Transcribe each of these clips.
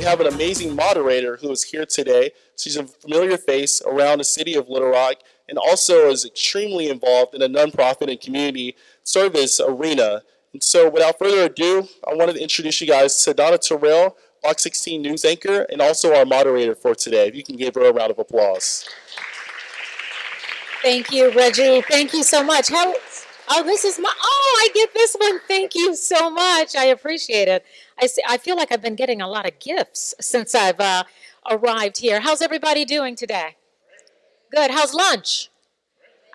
have an amazing moderator who is here today. She's a familiar face around the city of Little Rock and also is extremely involved in a nonprofit and community service arena. And so without further ado, I wanted to introduce you guys to Donna Terrell, Box 16 news anchor, and also our moderator for today. If you can give her a round of applause. Thank you, Reggie. Thank you so much. This is I get this one. Thank you so much. I appreciate it. I feel like I've been getting a lot of gifts since I've arrived here. How's everybody doing today? Good. How's lunch?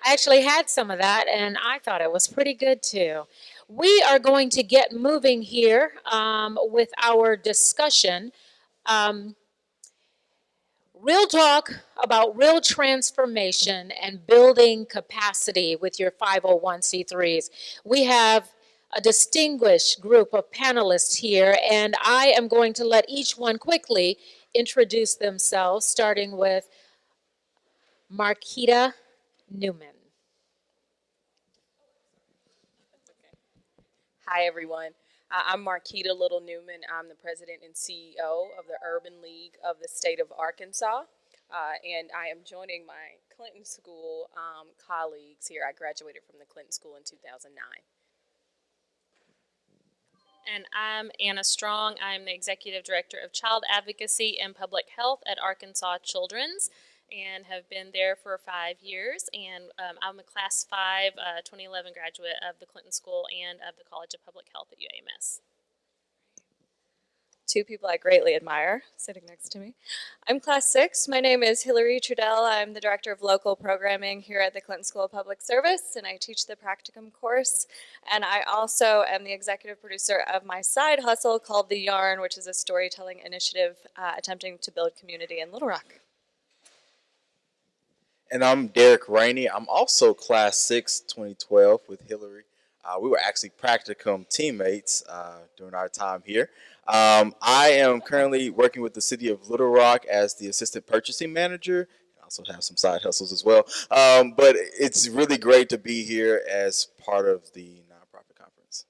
I actually had some of that, and I thought it was pretty good too. We are going to get moving here with our discussion. Real talk about real transformation and building capacity with your 501c3s. We have a distinguished group of panelists here, and I am going to let each one quickly introduce themselves, starting with Marquita Newman. Hi, everyone. I'm Marquita Little Newman. I'm the president and CEO of the Urban League of the state of Arkansas, and I am joining my Clinton School colleagues here. I graduated from the Clinton School in 2009. And I'm Anna Strong. I'm the Executive Director of Child Advocacy and Public Health at Arkansas Children's and have been there for 5 years. And I'm a Class 5 2011 graduate of the Clinton School and of the College of Public Health at UAMS. Two people I greatly admire sitting next to me. I'm Class 6. My name is Shirey Trudel. I'm the Director of Local Programming here at the Clinton School of Public Service, and I teach the practicum course. And I also am the executive producer of my side hustle called The Yarn, which is a storytelling initiative attempting to build community in Little Rock. And I'm Derek Rainey. I'm also Class 6, 2012 with Hillary. We were actually practicum teammates during our time here. I am currently working with the city of Little Rock as the assistant purchasing manager. I also have some side hustles as well. But it's really great to be here as part of the nonprofit conference.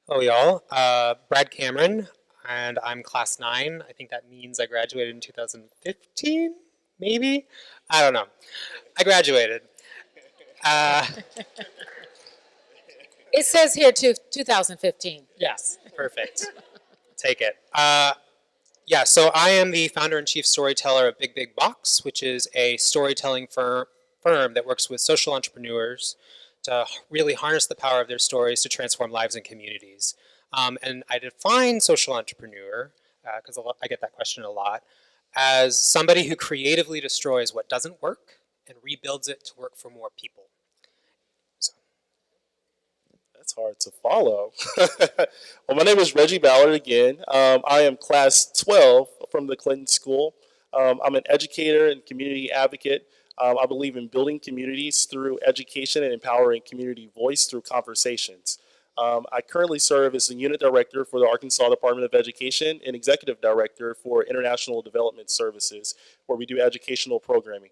Hello, y'all. Brad Cameron, and I'm Class 9. I think that means I graduated in 2015, maybe? I don't know. I graduated. It says here 2015. Yes, perfect. Take it. So I am the founder and chief storyteller of Big Big Box, which is a storytelling firm that works with social entrepreneurs to really harness the power of their stories to transform lives and communities. And I define social entrepreneur, because I get that question a lot, as somebody who creatively destroys what doesn't work and rebuilds it to work for more people. That's hard to follow. Well, my name is Reggie Ballard again. I am Class 12 from the Clinton School. I'm an educator and community advocate. I believe in building communities through education and empowering community voice through conversations. I currently serve as the unit director for the Arkansas Department of Education and executive director for International Development Services, where we do educational programming.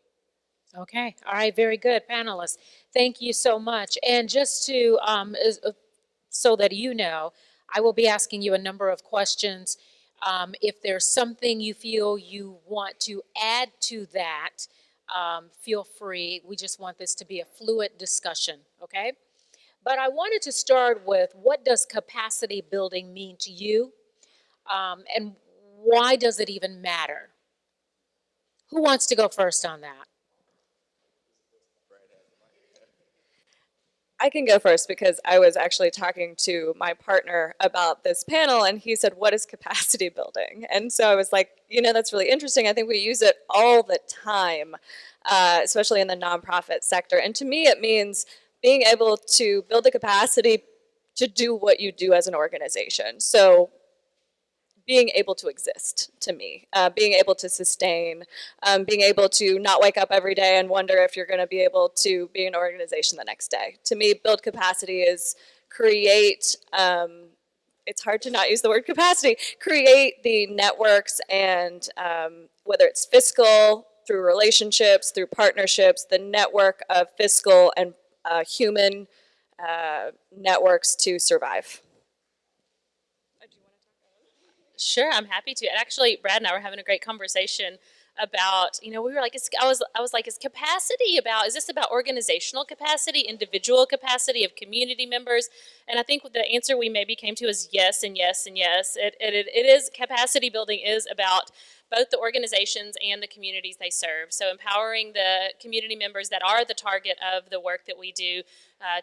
Okay. All right. Very good, panelists. Thank you so much. And just to, so that you know, I will be asking you a number of questions. If there's something you feel you want to add to that, feel free. We just want this to be a fluid discussion, okay? But I wanted to start with, what does capacity building mean to you? And why does it even matter? Who wants to go first on that? I can go first because I was actually talking to my partner about this panel, and he said, what is capacity building? And so I was like, that's really interesting. I think we use it all the time, especially in the nonprofit sector. And to me, it means being able to build the capacity to do what you do as an organization. So being able to exist, to me, being able to sustain, being able to not wake up every day and wonder if you're going to be able to be an organization the next day. To me, build capacity is create, it's hard to not use the word capacity, create the networks and whether it's fiscal, through relationships, through partnerships, the network of fiscal and human networks to survive. Sure, I'm happy to. And actually, Brad and I were having a great conversation about, we were like, I was like, is this about organizational capacity, individual capacity of community members? And I think the answer we maybe came to is yes and yes and yes. It is, capacity building is about both the organizations and the communities they serve. So empowering the community members that are the target of the work that we do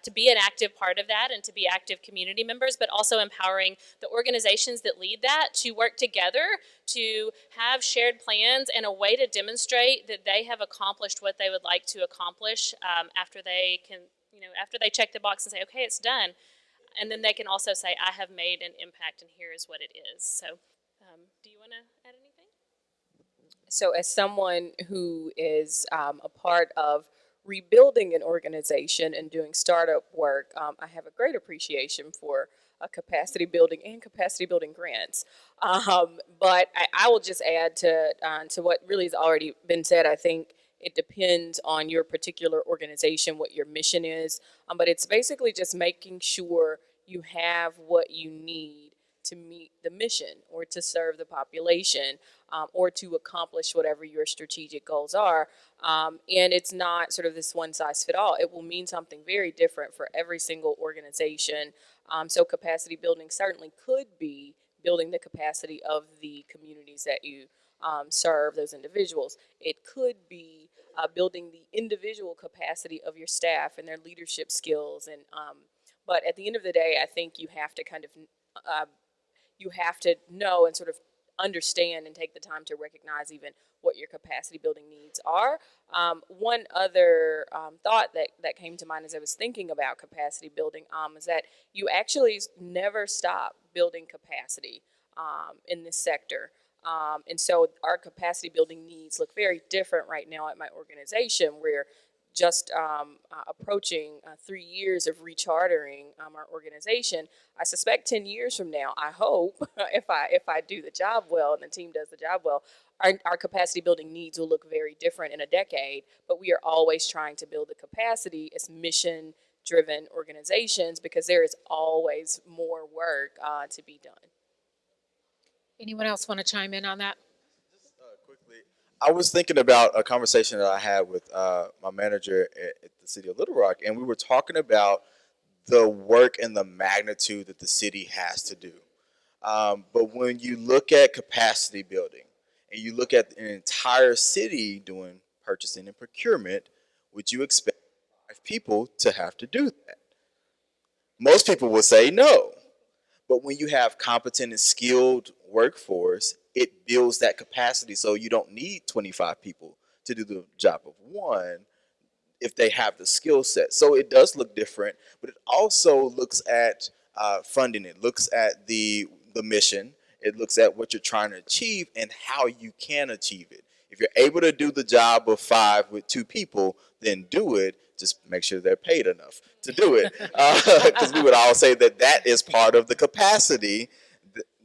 to be an active part of that and to be active community members, but also empowering the organizations that lead that to work together to have shared plans and a way to demonstrate that they have accomplished what they would like to accomplish after they can, after they check the box and say, okay, it's done. And then they can also say, I have made an impact and here is what it is. So do you want to add anything? So as someone who is a part of rebuilding an organization and doing startup work, I have a great appreciation for capacity building and capacity building grants. But I will just add to what really has already been said. I think it depends on your particular organization, what your mission is. But it's basically just making sure you have what you need to meet the mission or to serve the population or to accomplish whatever your strategic goals are. And it's not sort of this one size fit all. It will mean something very different for every single organization. So capacity building certainly could be building the capacity of the communities that you serve, those individuals. It could be building the individual capacity of your staff and their leadership skills. And but at the end of the day, I think you have to kind of you have to know and sort of understand and take the time to recognize even what your capacity building needs are. One other thought that came to mind as I was thinking about capacity building is that you actually never stop building capacity in this sector. And so our capacity building needs look very different right now at my organization. We're just approaching 3 years of rechartering our organization. I suspect 10 years from now, I hope, if I do the job well and the team does the job well, our capacity building needs will look very different in a decade. But we are always trying to build the capacity as mission-driven organizations because there is always more work to be done. Anyone else want to chime in on that? Quickly, I was thinking about a conversation that I had with my manager at the city of Little Rock, and we were talking about the work and the magnitude that the city has to do. But when you look at capacity building and you look at an entire city doing purchasing and procurement, would you expect 5 people to have to do that? Most people will say no. But when you have competent and skilled workforce, it builds that capacity. So you don't need 25 people to do the job of one if they have the skill set. So it does look different, but it also looks at funding. It looks at the mission. It looks at what you're trying to achieve and how you can achieve it. If you're able to do the job of 5 with 2 people, then do it. Just make sure they're paid enough to do it. Because we would all say that is part of the capacity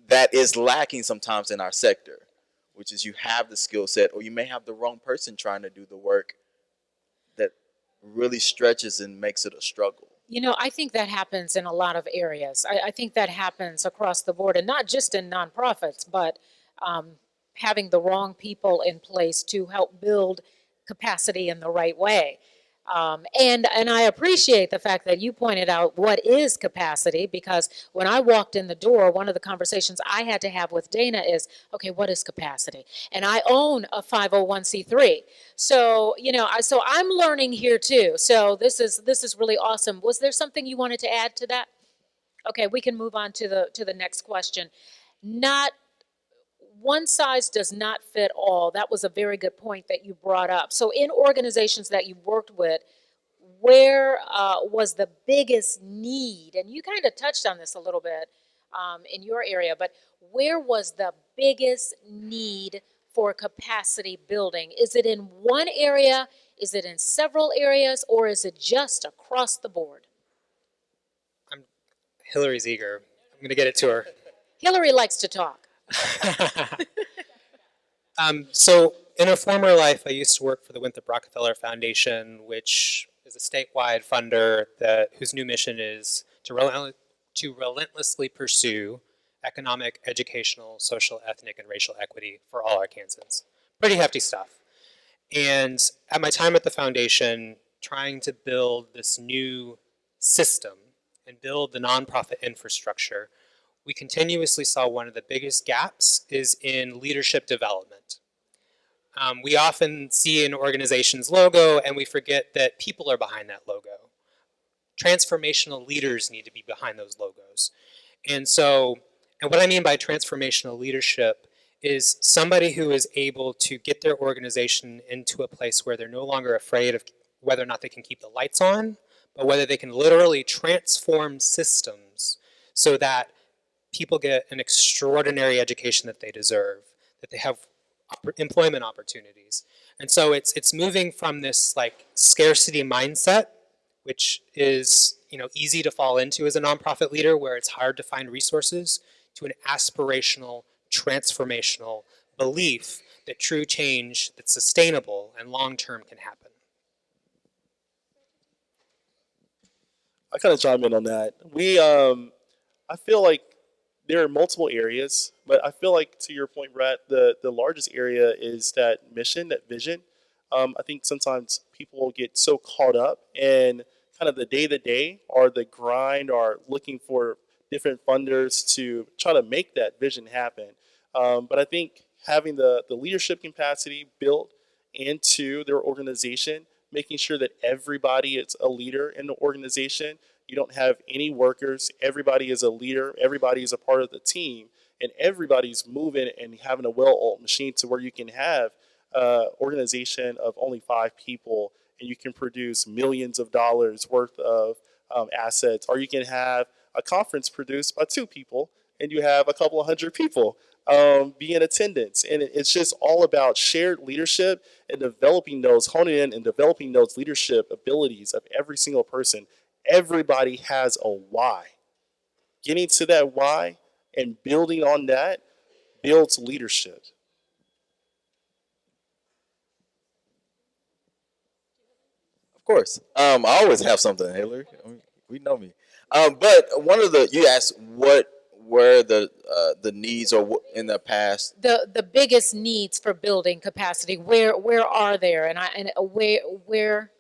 that is lacking sometimes in our sector, which is you have the skill set or you may have the wrong person trying to do the work that really stretches and makes it a struggle. I think that happens in a lot of areas. I think that happens across the board, and not just in nonprofits, but having the wrong people in place to help build capacity in the right way. And I appreciate the fact that you pointed out what is capacity, because when I walked in the door, one of the conversations I had to have with Dana is, okay, what is capacity? And I own a 501c3. So, so I'm learning here too. So this is really awesome. Was there something you wanted to add to that? Okay, we can move on to the next question. Not one size does not fit all. That was a very good point that you brought up. So in organizations that you worked with, where was the biggest need? And you kind of touched on this a little bit in your area, but where was the biggest need for capacity building? Is it in one area? Is it in several areas? Or is it just across the board? Hillary's eager. I'm going to get it to her. Hillary likes to talk. So in a former life, I used to work for the Winthrop Rockefeller Foundation, which is a statewide funder whose new mission is to relentlessly pursue economic, educational, social, ethnic, and racial equity for all Arkansans. Pretty hefty stuff. And at my time at the foundation, trying to build this new system and build the nonprofit infrastructure, we continuously saw one of the biggest gaps is in leadership development. We often see an organization's logo and we forget that people are behind that logo. Transformational leaders need to be behind those logos. And what I mean by transformational leadership is somebody who is able to get their organization into a place where they're no longer afraid of whether or not they can keep the lights on, but whether they can literally transform systems so that people get an extraordinary education that they deserve, that they have employment opportunities. And so it's moving from this like scarcity mindset, which is easy to fall into as a nonprofit leader, where it's hard to find resources, to an aspirational, transformational belief that true change that's sustainable and long-term can happen. I kind of chime in on that. I feel like there are multiple areas, but I feel like, to your point, Brett, the largest area is that mission, that vision. I think sometimes people get so caught up in kind of the day-to-day or the grind or looking for different funders to try to make that vision happen. But I think having the leadership capacity built into their organization, making sure that everybody is a leader in the organization. You don't have any workers. Everybody is a leader. Everybody is a part of the team. And everybody's moving and having a well-oiled machine to where you can have an organization of only 5 people and you can produce millions of dollars worth of assets. Or you can have a conference produced by 2 people and you have a couple of hundred people be in attendance. And it's just all about shared leadership and developing those, honing in and developing those leadership abilities of every single person. Everybody has a why. Getting to that why and building on that builds leadership. Of course. I always have something, Hillary. I mean, we know me. But one of you asked what were the needs or in the past. The biggest needs for building capacity, where are there? And where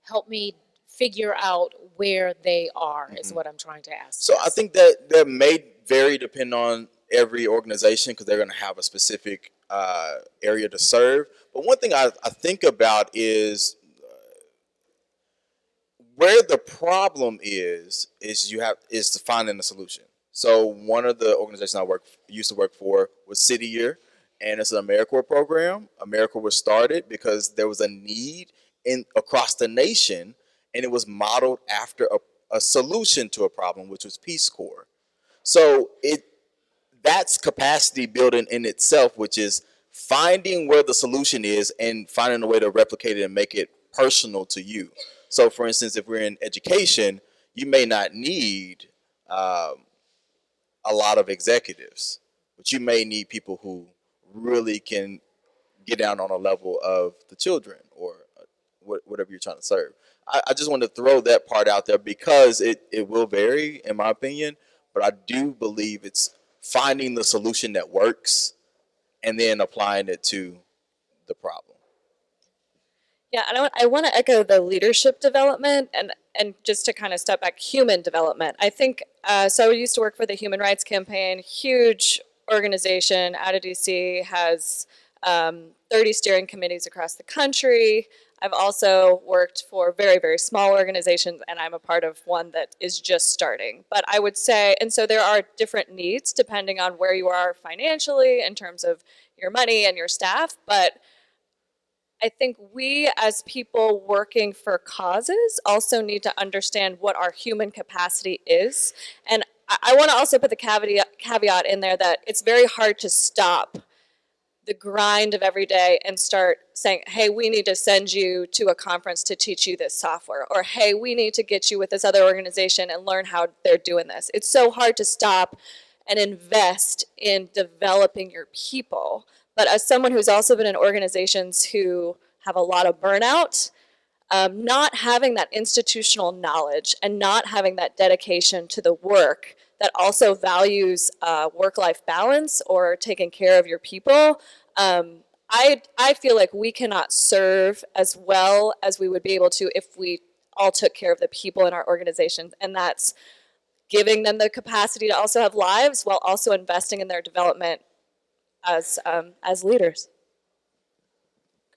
help me figure out where they are is what I'm trying to ask. So I think that may vary depending on every organization because they're going to have a specific area to serve. But one thing I think about is where the problem is to finding a solution. So one of the organizations I used to work for was City Year, and it's an AmeriCorps program. AmeriCorps was started because there was a need across the nation, and it was modeled after a solution to a problem, which was Peace Corps. So that's capacity building in itself, which is finding where the solution is and finding a way to replicate it and make it personal to you. So for instance, if we're in education, you may not need a lot of executives, but you may need people who really can get down on a level of the children or whatever you're trying to serve. I just want to throw that part out there because it will vary, in my opinion, but I do believe it's finding the solution that works and then applying it to the problem. Yeah, and I want to echo the leadership development and just to kind of step back, human development. I think, so I used to work for the Human Rights Campaign, huge organization out of DC, has 30 steering committees across the country. I've also worked for very, very small organizations, and I'm a part of one that is just starting. But I would say, and so there are different needs depending on where you are financially in terms of your money and your staff, but I think we as people working for causes also need to understand what our human capacity is. And I want to also put the caveat in there that it's very hard to stop the grind of every day and start saying, hey, we need to send you to a conference to teach you this software, or hey, we need to get you with this other organization and learn how they're doing this. It's so hard to stop and invest in developing your people. But as someone who's also been in organizations who have a lot of burnout, not having that institutional knowledge and not having that dedication to the work that also values work-life balance or taking care of your people, I feel like we cannot serve as well as we would be able to if we all took care of the people in our organization. And that's giving them the capacity to also have lives while also investing in their development as leaders.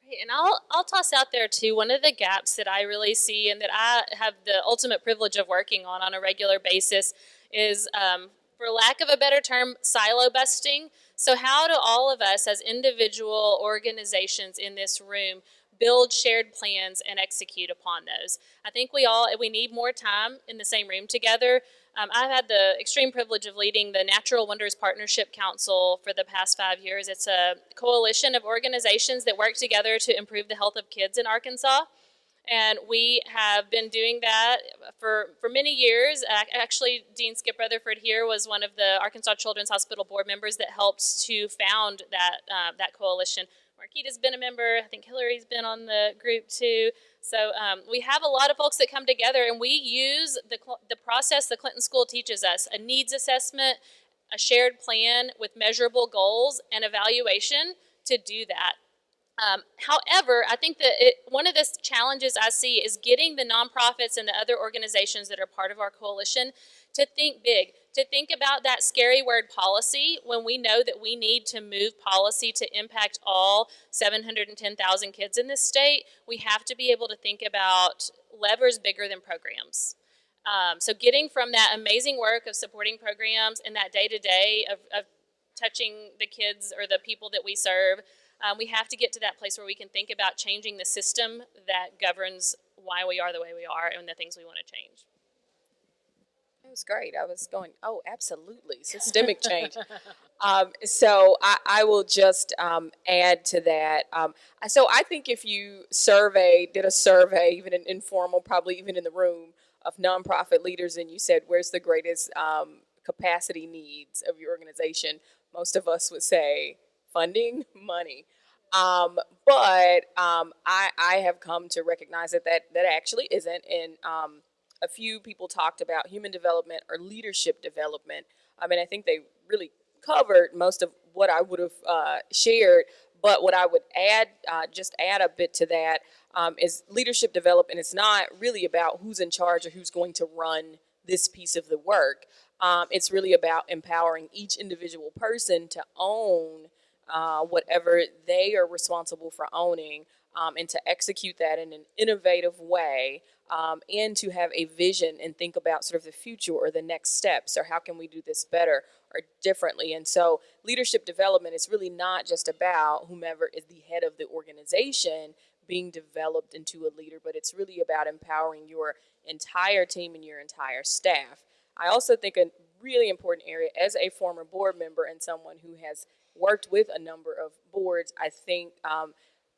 Great, and I'll toss out there too, one of the gaps that I really see and that I have the ultimate privilege of working on a regular basis is, for lack of a better term, silo busting. So how do all of us as individual organizations in this room build shared plans and execute upon those? I think we need more time in the same room together. I've had the extreme privilege of leading the Natural Wonders Partnership Council for the past 5 years. It's a coalition of organizations that work together to improve the health of kids in Arkansas. And we have been doing that for many years. Actually, Dean Skip Rutherford here was one of the Arkansas Children's Hospital board members that helped to found that coalition. Marquita's been a member. I think Hillary's been on the group too. So we have a lot of folks that come together, and we use the process the Clinton School teaches us: a needs assessment, a shared plan with measurable goals, and evaluation to do that. However, I think that one of the challenges I see is getting the nonprofits and the other organizations that are part of our coalition to think big, to think about that scary word policy when we know that we need to move policy to impact all 710,000 kids in this state. We have to be able to think about levers bigger than programs. So getting from that amazing work of supporting programs and that day-to-day of touching the kids or the people that we serve, we have to get to that place where we can think about changing the system that governs why we are the way we are and the things we want to change. That was great. I was going, oh, absolutely, systemic change. So I will just add to that. So I think if you did a survey, even an informal, probably even in the room, of nonprofit leaders, and you said, where's the greatest capacity needs of your organization, most of us would say funding, money. But I have come to recognize that actually isn't. And a few people talked about human development or leadership development. I mean, I think they really covered most of what I would have shared. But what I would add, just add a bit to that, is leadership development. It's not really about who's in charge or who's going to run this piece of the work. It's really about empowering each individual person to own whatever they are responsible for owning, and to execute that in an innovative way, and to have a vision and think about sort of the future or the next steps, or how can we do this better or differently. And so leadership development is really not just about whomever is the head of the organization being developed into a leader, but it's really about empowering your entire team and your entire staff. I also think a really important area, as a former board member and someone who has worked with a number of boards, I think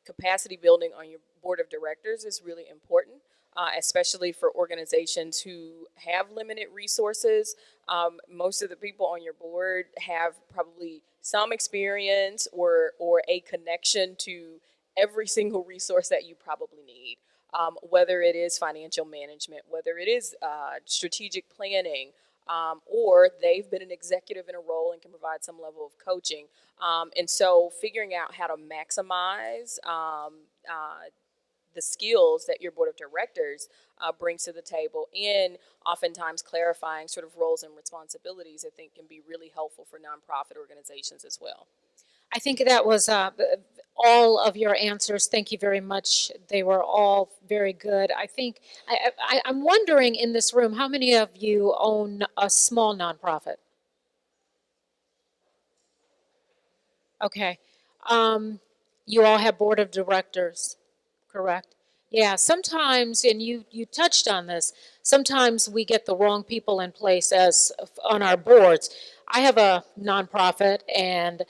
capacity building on your board of directors is really important, especially for organizations who have limited resources. Most of the people on your board have probably some experience or a connection to every single resource that you probably need, whether it is financial management, whether it is strategic planning, or they've been an executive in a role and can provide some level of coaching. And so figuring out how to maximize the skills that your board of directors brings to the table, and oftentimes clarifying sort of roles and responsibilities, I think can be really helpful for nonprofit organizations as well. I think that was all of your answers. Thank you very much. They were all very good. I think, I'm wondering in this room, how many of you own a small nonprofit? Okay. You all have board of directors, correct? Yeah, sometimes, and you touched on this, sometimes we get the wrong people in place as on our boards. I have a nonprofit, and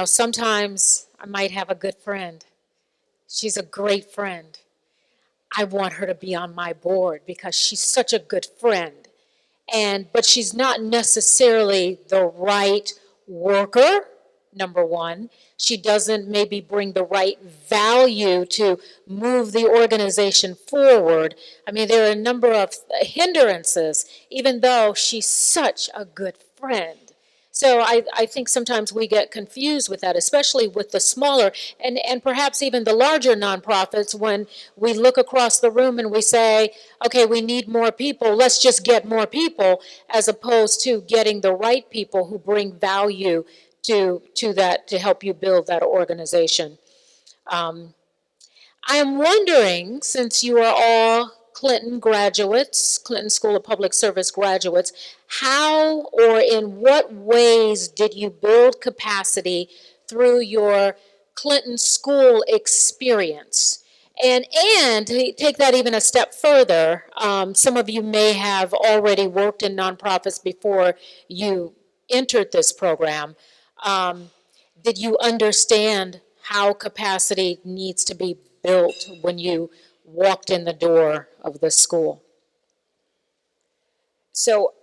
sometimes I might have a good friend. She's a great friend. I want her to be on my board because she's such a good friend. But she's not necessarily the right worker number one. She doesn't maybe bring the right value to move the organization forward. I mean, there are a number of hindrances, even though she's such a good friend. So I think sometimes we get confused with that, especially with the smaller and perhaps even the larger nonprofits, when we look across the room and we say, okay, we need more people, let's just get more people, as opposed to getting the right people who bring value to that, to help you build that organization. I am wondering, since you are all Clinton graduates, Clinton School of Public Service graduates, how or in what ways did you build capacity through your Clinton School experience? And to take that even a step further, some of you may have already worked in nonprofits before you entered this program. Did you understand how capacity needs to be built when you walked in the door of the school? So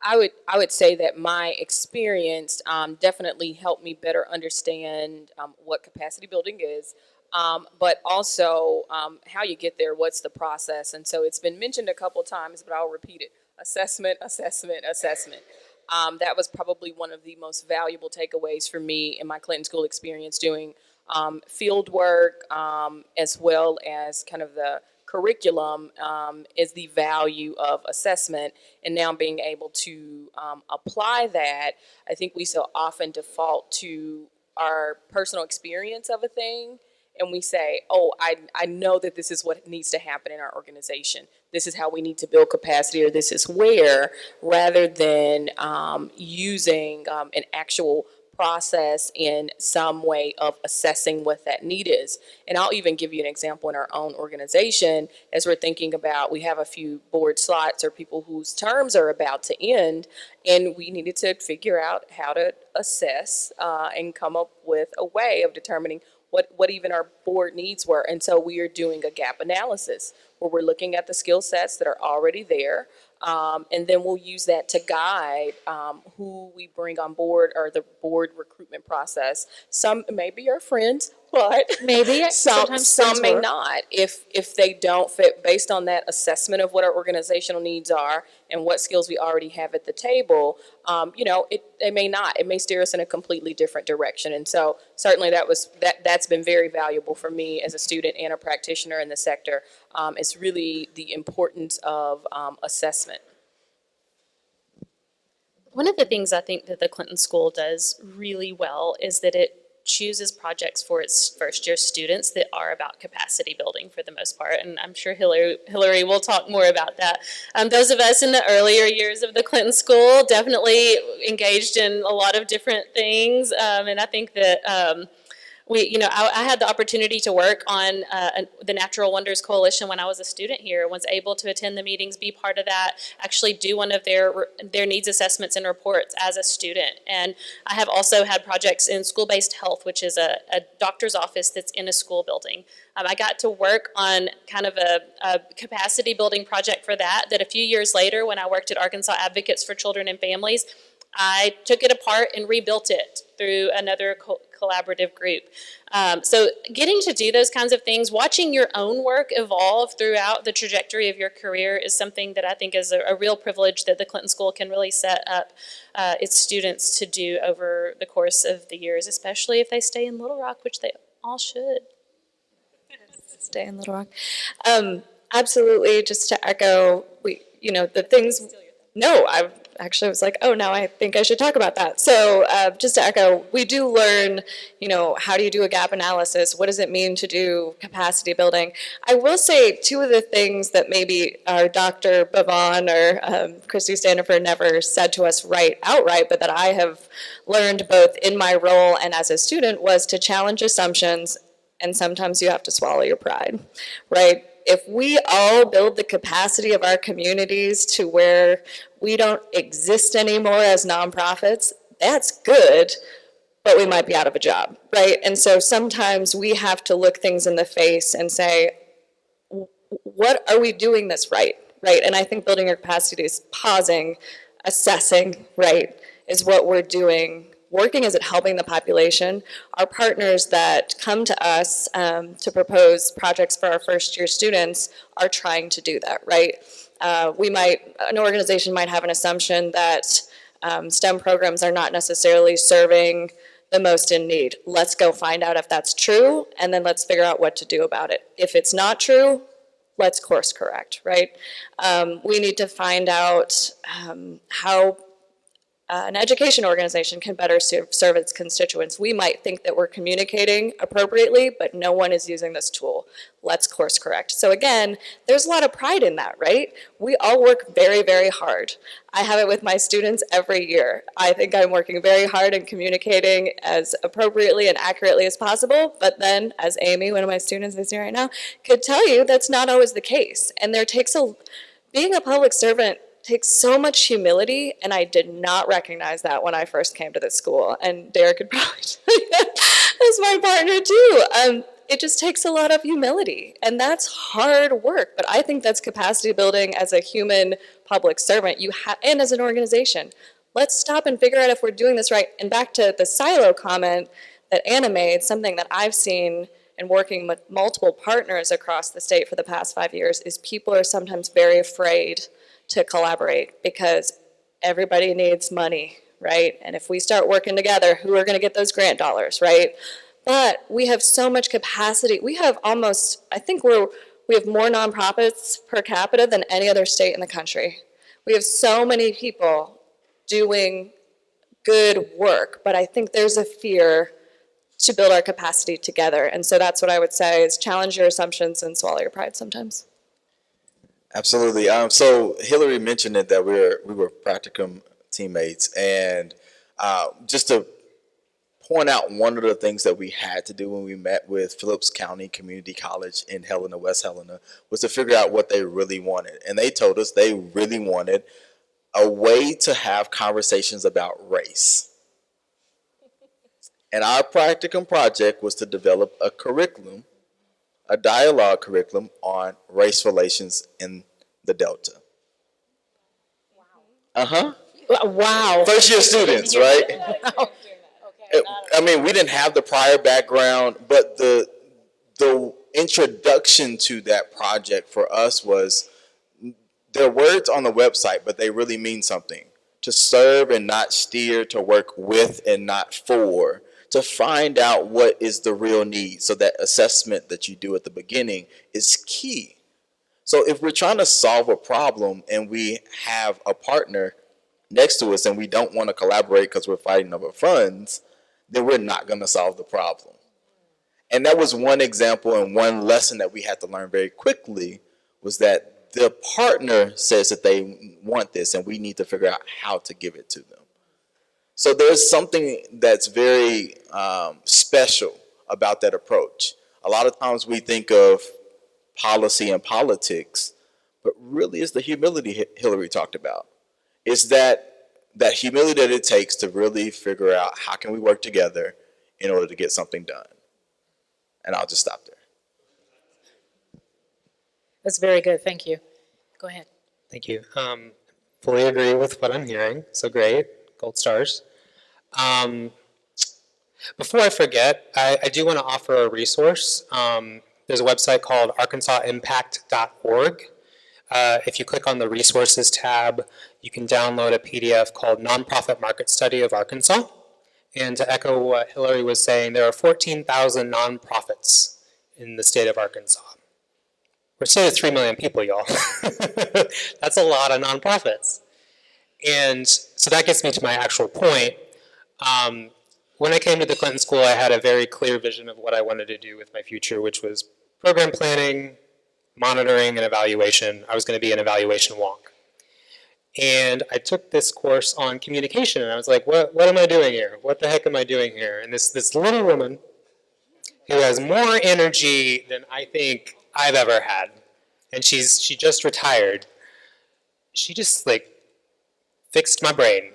I would say that my experience definitely helped me better understand what capacity building is, but also how you get there, what's the process. And so it's been mentioned a couple times, but I'll repeat it: assessment, assessment, assessment. That was probably one of the most valuable takeaways for me in my Clinton School experience, doing field work as well as kind of the curriculum, is the value of assessment, and now being able to apply that. I think we so often default to our personal experience of a thing, and we say, oh, I know that this is what needs to happen in our organization. This is how we need to build capacity, or this is where, rather than using an actual process in some way of assessing what that need is. And I'll even give you an example in our own organization. As we're thinking about, we have a few board slots or people whose terms are about to end, and we needed to figure out how to assess and come up with a way of determining what even our board needs were. And so we are doing a gap analysis where we're looking at the skill sets that are already there, and then we'll use that to guide who we bring on board, or the board recruitment process. Some may be our friends, but Maybe, some sometimes may work. not. If they don't fit based on that assessment of what our organizational needs are and what skills we already have at the table, they may not. It may steer us in a completely different direction. And so certainly that's been very valuable for me as a student and a practitioner in the sector. It's really the importance of assessment. One of the things I think that the Clinton School does really well is that it chooses projects for its first year students that are about capacity building for the most part. And I'm sure Hillary will talk more about that. Those of us in the earlier years of the Clinton School definitely engaged in a lot of different things. And I think that I had the opportunity to work on the Natural Wonders Coalition when I was a student here, was able to attend the meetings, be part of that, actually do one of their needs assessments and reports as a student. And I have also had projects in school-based health, which is a doctor's office that's in a school building. I got to work on kind of a capacity building project for that a few years later, when I worked at Arkansas Advocates for Children and Families, I took it apart and rebuilt it through another collaborative group. So getting to do those kinds of things, watching your own work evolve throughout the trajectory of your career, is something that I think is a real privilege that the Clinton School can really set up its students to do over the course of the years, especially if they stay in Little Rock, which they all should. Stay in Little Rock. Absolutely, just to echo, the things, no, I actually was like, oh, now I think I should talk about that. So just to echo, we do learn, how do you do a gap analysis? What does it mean to do capacity building? I will say two of the things that maybe our Dr. Bavon or Christy Standifer never said to us outright, but that I have learned both in my role and as a student, was to challenge assumptions, and sometimes you have to swallow your pride, right? If we all build the capacity of our communities to where we don't exist anymore as nonprofits, that's good, but we might be out of a job, right? And so sometimes we have to look things in the face and say, what are we doing this right? And I think building your capacity is pausing, assessing, right, is what we're doing working? Is it helping the population? Our partners that come to us to propose projects for our first year students are trying to do that, right? An organization might have an assumption that STEM programs are not necessarily serving the most in need. Let's go find out if that's true, and then let's figure out what to do about it. If it's not true, let's course correct, right? We need to find out how an education organization can better serve its constituents. We might think that we're communicating appropriately, but no one is using this tool. Let's course correct. So again, there's a lot of pride in that, right? We all work very, very hard. I have it with my students every year. I think I'm working very hard and communicating as appropriately and accurately as possible, but then, as Amy, one of my students is here right now, could tell you that's not always the case. And being a public servant takes so much humility, and I did not recognize that when I first came to this school. And Derek could probably tell you that as my partner too. It just takes a lot of humility, and that's hard work. But I think that's capacity building as a human public servant, and as an organization. Let's stop and figure out if we're doing this right. And back to the silo comment that Anna made, something that I've seen in working with multiple partners across the state for the past 5 years is people are sometimes very afraid to collaborate because everybody needs money, right? And if we start working together, who are going to get those grant dollars, right? But we have so much capacity. We have I think we have more nonprofits per capita than any other state in the country. We have so many people doing good work, but I think there's a fear to build our capacity together. And so that's what I would say is challenge your assumptions and swallow your pride sometimes. Absolutely. So Hillary mentioned it that we were practicum teammates, and just to point out one of the things that we had to do when we met with Phillips County Community College in Helena, West Helena, was to figure out what they really wanted. And they told us they really wanted a way to have conversations about race. And our practicum project was to develop a curriculum, a dialogue curriculum on race relations in the Delta. Wow. Wow. First year students, right? I mean, we didn't have the prior background, but the introduction to that project for us was, they're words on the website, but they really mean something. To serve and not steer, to work with and not for, to find out what is the real need. So that assessment that you do at the beginning is key. So if we're trying to solve a problem and we have a partner next to us and we don't want to collaborate because we're fighting over funds, then we're not going to solve the problem. And that was one example and one lesson that we had to learn very quickly, was that the partner says that they want this and we need to figure out how to give it to them. So there's something that's very special about that approach. A lot of times we think of policy and politics, but really it's the humility Hillary talked about. It's that humility that it takes to really figure out how can we work together in order to get something done. And I'll just stop there. That's very good. Thank you. Go ahead. Thank you. Fully agree with what I'm hearing. So great. Gold stars. Before I forget, I do want to offer a resource. There's a website called arkansasimpact.org. If you click on the resources tab, you can download a PDF called Nonprofit Market Study of Arkansas. And to echo what Hillary was saying, there are 14,000 nonprofits in the state of Arkansas. We're a state of 3 million people, y'all. That's a lot of nonprofits. And so that gets me to my actual point. When I came to the Clinton School, I had a very clear vision of what I wanted to do with my future, which was program planning, monitoring, and evaluation. I was going to be an evaluation wonk. And I took this course on communication, and I was like, what am I doing here? What the heck am I doing here? And this little woman who has more energy than I think I've ever had, and she just retired, she just fixed my brain.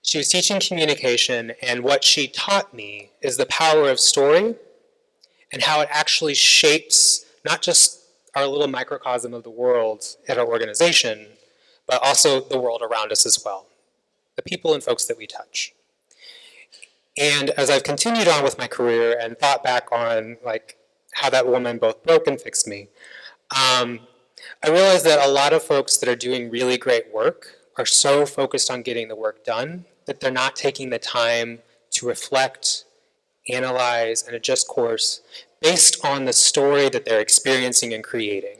She was teaching communication, and what she taught me is the power of story and how it actually shapes not just our little microcosm of the world at our organization, but also the world around us as well, the people and folks that we touch. And as I've continued on with my career and thought back on like how that woman both broke and fixed me, I realized that a lot of folks that are doing really great work are so focused on getting the work done that they're not taking the time to reflect, analyze, and adjust course based on the story that they're experiencing and creating.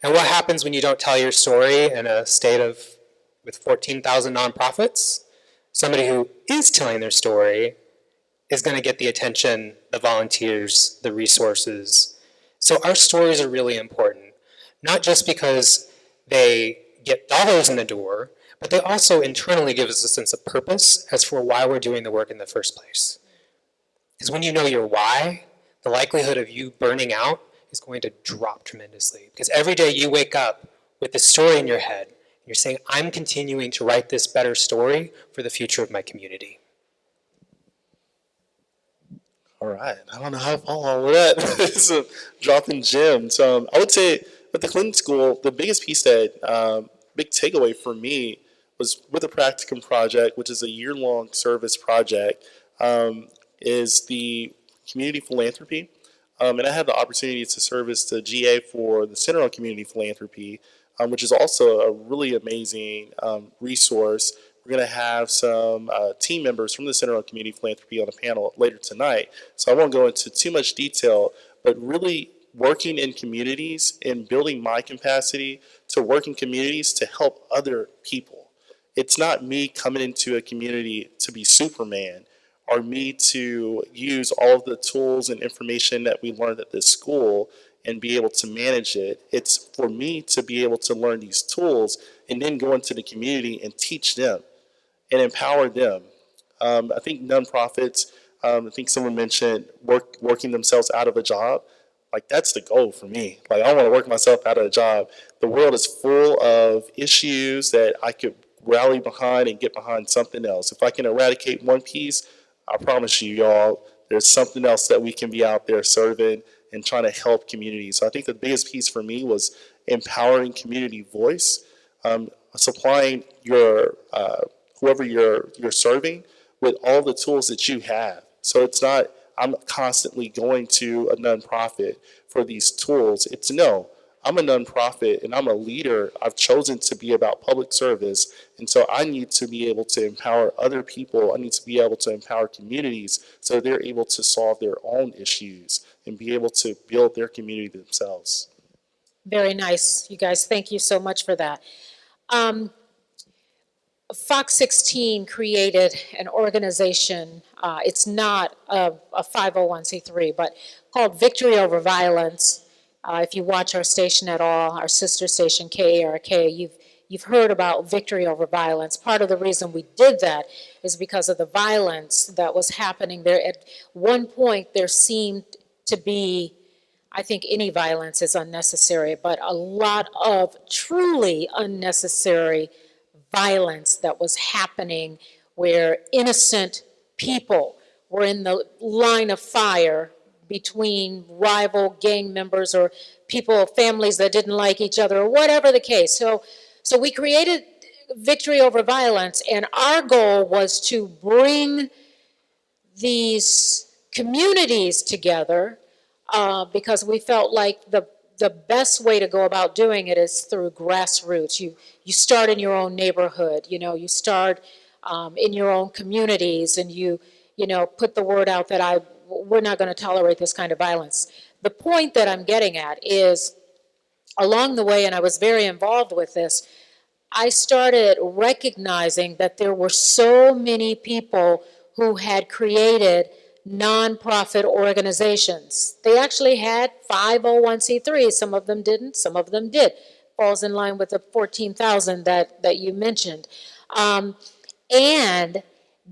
And what happens when you don't tell your story in a state of with 14,000 nonprofits? Somebody who is telling their story is going to get the attention, the volunteers, the resources. So our stories are really important, not just because they get dollars in the door, but they also internally give us a sense of purpose as for why we're doing the work in the first place. Because when you know your why, the likelihood of you burning out is going to drop tremendously. Because every day you wake up with this story in your head, and you're saying, I'm continuing to write this better story for the future of my community. All right. I don't know how to follow all of that. It's dropping gems. I would say with the Clinton School, the biggest piece that, big takeaway for me was with the Practicum Project, which is a year-long service project, is the community philanthropy. And I had the opportunity to serve as the GA for the Center on Community Philanthropy, which is also a really amazing resource. We're going to have some team members from the Center on Community Philanthropy on the panel later tonight. So I won't go into too much detail, but really working in communities and building my capacity to work in communities to help other people. It's not me coming into a community to be Superman or me to use all of the tools and information that we learned at this school and be able to manage it. It's for me to be able to learn these tools and then go into the community and teach them and empower them. I think nonprofits, I think someone mentioned working themselves out of a job. Like, that's the goal for me. Like, I want to work myself out of a job. The world is full of issues that I could rally behind and get behind something else. If I can eradicate one piece, I promise you, y'all, there's something else that we can be out there serving and trying to help communities. So I think the biggest piece for me was empowering community voice, supplying your whoever you're serving with all the tools that you have. So it's not, I'm constantly going to a nonprofit for these tools. It's no, I'm a nonprofit and I'm a leader. I've chosen to be about public service. And so I need to be able to empower other people. I need to be able to empower communities so they're able to solve their own issues and be able to build their community themselves. Very nice, you guys. Thank you so much for that. Fox 16 created an organization. It's not a 501c3, but called Victory Over Violence. If you watch our station at all, our sister station, KARK, you've heard about Victory Over Violence. Part of the reason we did that is because of the violence that was happening there. At one point, there seemed to be, I think any violence is unnecessary, but a lot of truly unnecessary violence that was happening where innocent people were in the line of fire between rival gang members or people, families that didn't like each other, or whatever the case. So we created Victory Over Violence, and our goal was to bring these communities together because we felt like the best way to go about doing it is through grassroots. You start in your own neighborhood, you start in your own communities, and you put the word out that we're not going to tolerate this kind of violence. The point that I'm getting at is, along the way, and I was very involved with this, I started recognizing that there were so many people who had created nonprofit organizations. They actually had 501c3s. Some of them didn't, some of them did. Falls in line with the 14,000 that you mentioned. And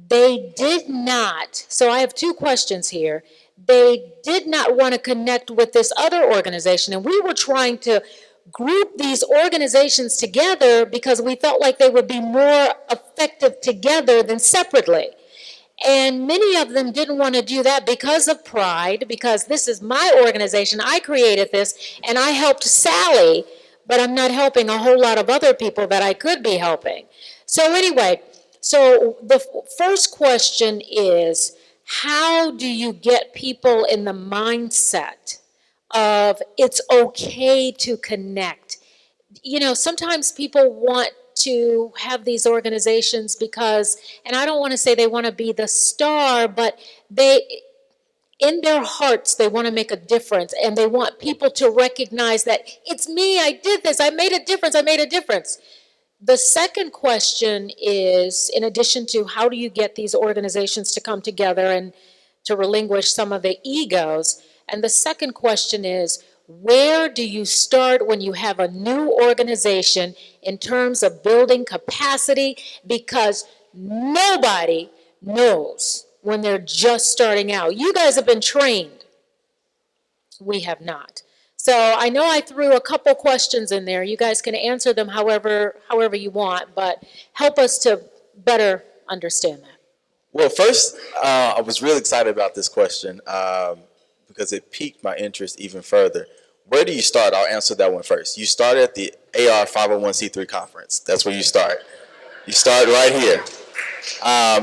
they did not, so I have two questions here. They did not want to connect with this other organization, and we were trying to group these organizations together because we felt like they would be more effective together than separately. And many of them didn't want to do that because of pride, because this is my organization, I created this, and I helped Sally, but I'm not helping a whole lot of other people that I could be helping. So anyway, So the first question is, how do you get people in the mindset of it's okay to connect? You know, sometimes people want to have these organizations because, and I don't want to say they want to be the star, but in their hearts, they want to make a difference, and they want people to recognize that it's me, I did this, I made a difference, I made a difference. The second question is, in addition to how do you get these organizations to come together and to relinquish some of the egos, and the second question is, where do you start when you have a new organization in terms of building capacity? Because nobody knows when they're just starting out. You guys have been trained. We have not. So I know I threw a couple questions in there. You guys can answer them however you want, but help us to better understand that. Well, first, I was really excited about this question because it piqued my interest even further. Where do you start? I'll answer that one first. You start at the AR 501c3 conference. That's where you start. You start right here.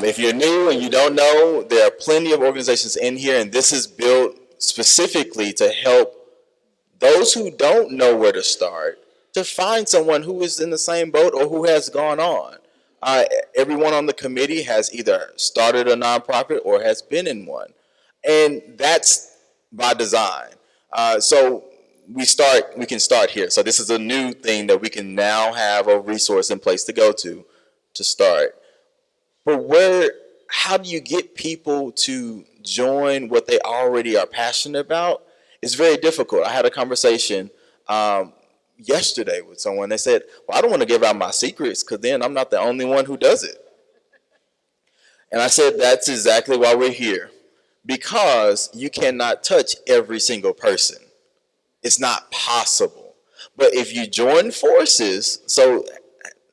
If you're new and you don't know, there are plenty of organizations in here, and this is built specifically to help those who don't know where to start to find someone who is in the same boat or who has gone on. Everyone on the committee has either started a nonprofit or has been in one, and that's by design. So we can start here. So this is a new thing that we can now have a resource in place to go to start. But how do you get people to join what they already are passionate about? It's very difficult. I had a conversation yesterday with someone. They said, well, I don't want to give out my secrets because then I'm not the only one who does it. And I said, that's exactly why we're here. Because you cannot touch every single person. It's not possible. But if you join forces, so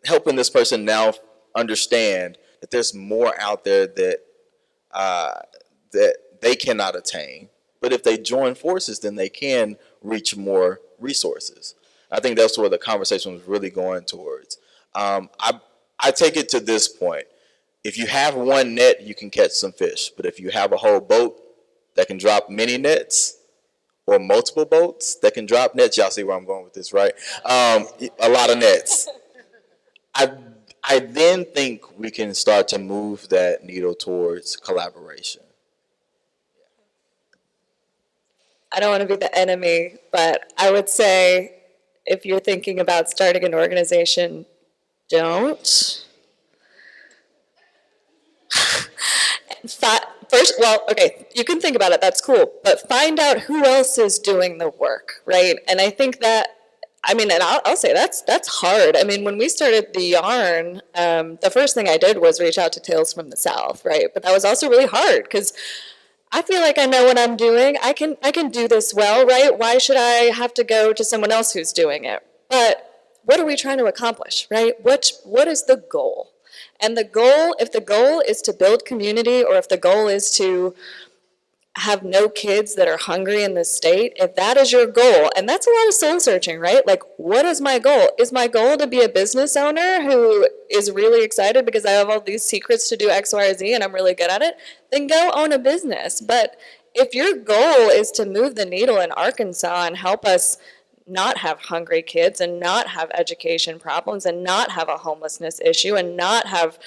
helping this person now understand that there's more out there that they cannot attain. But if they join forces, then they can reach more resources. I think that's where the conversation was really going towards. I take it to this point. If you have one net, you can catch some fish. But if you have a whole boat that can drop many nets, or multiple boats that can drop nets, y'all see where I'm going with this, right? A lot of nets. I then think we can start to move that needle towards collaboration. I don't want to be the enemy, but I would say if you're thinking about starting an organization, don't. First, well, okay, you can think about it, that's cool, but find out who else is doing the work, right? And I think that, I mean, and I'll say that's hard. I mean, when we started the yarn, the first thing I did was reach out to Tales from the South, right? But that was also really hard because I feel like I know what I'm doing. I can do this well, right? Why should I have to go to someone else who's doing it? But what are we trying to accomplish, right? What is the goal? And the goal, if the goal is to build community, or if the goal is to have no kids that are hungry in this state, if that is your goal, and that's a lot of soul searching, right? Like, what is my goal? Is my goal to be a business owner who is really excited because I have all these secrets to do X, Y, or Z and I'm really good at it? Then go own a business. But if your goal is to move the needle in Arkansas and help us not have hungry kids and not have education problems and not have a homelessness issue and not have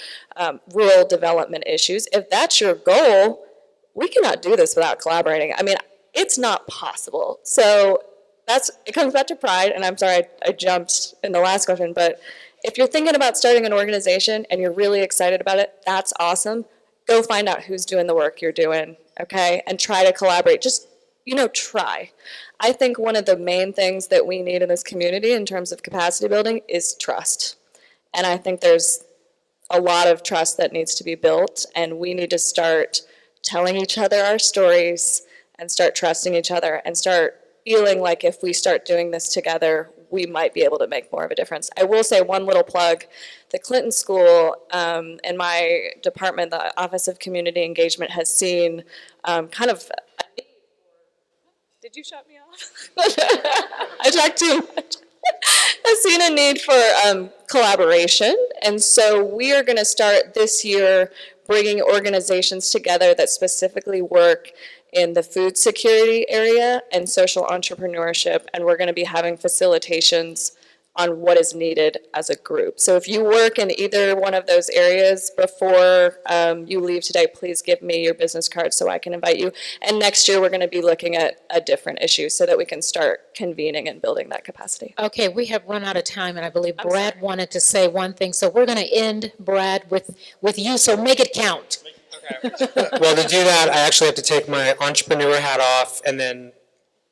rural development issues, if that's your goal, we cannot do this without collaborating. I mean, it's not possible. So it comes back to pride, and I'm sorry I jumped in the last question, but if you're thinking about starting an organization and you're really excited about it, that's awesome. Go find out who's doing the work you're doing, okay? And try to collaborate. Just, try. I think one of the main things that we need in this community in terms of capacity building is trust. And I think there's a lot of trust that needs to be built, and we need to start telling each other our stories and start trusting each other and start feeling like if we start doing this together, we might be able to make more of a difference. I will say one little plug. The Clinton School in my department, the Office of Community Engagement, has seen kind of... Did you shut me off? I talked too much. I've seen a need for collaboration And so we are going to start this year bringing organizations together that specifically work in the food security area and social entrepreneurship, and we're going to be having facilitations on what is needed as a group. So if you work in either one of those areas before you leave today, please give me your business card so I can invite you. And next year, we're going to be looking at a different issue so that we can start convening and building that capacity. Okay, we have run out of time, and I believe Brad wanted to say one thing, so we're going to end, Brad, with you, so make it count. Okay. Well, to do that, I actually have to take my entrepreneur hat off and then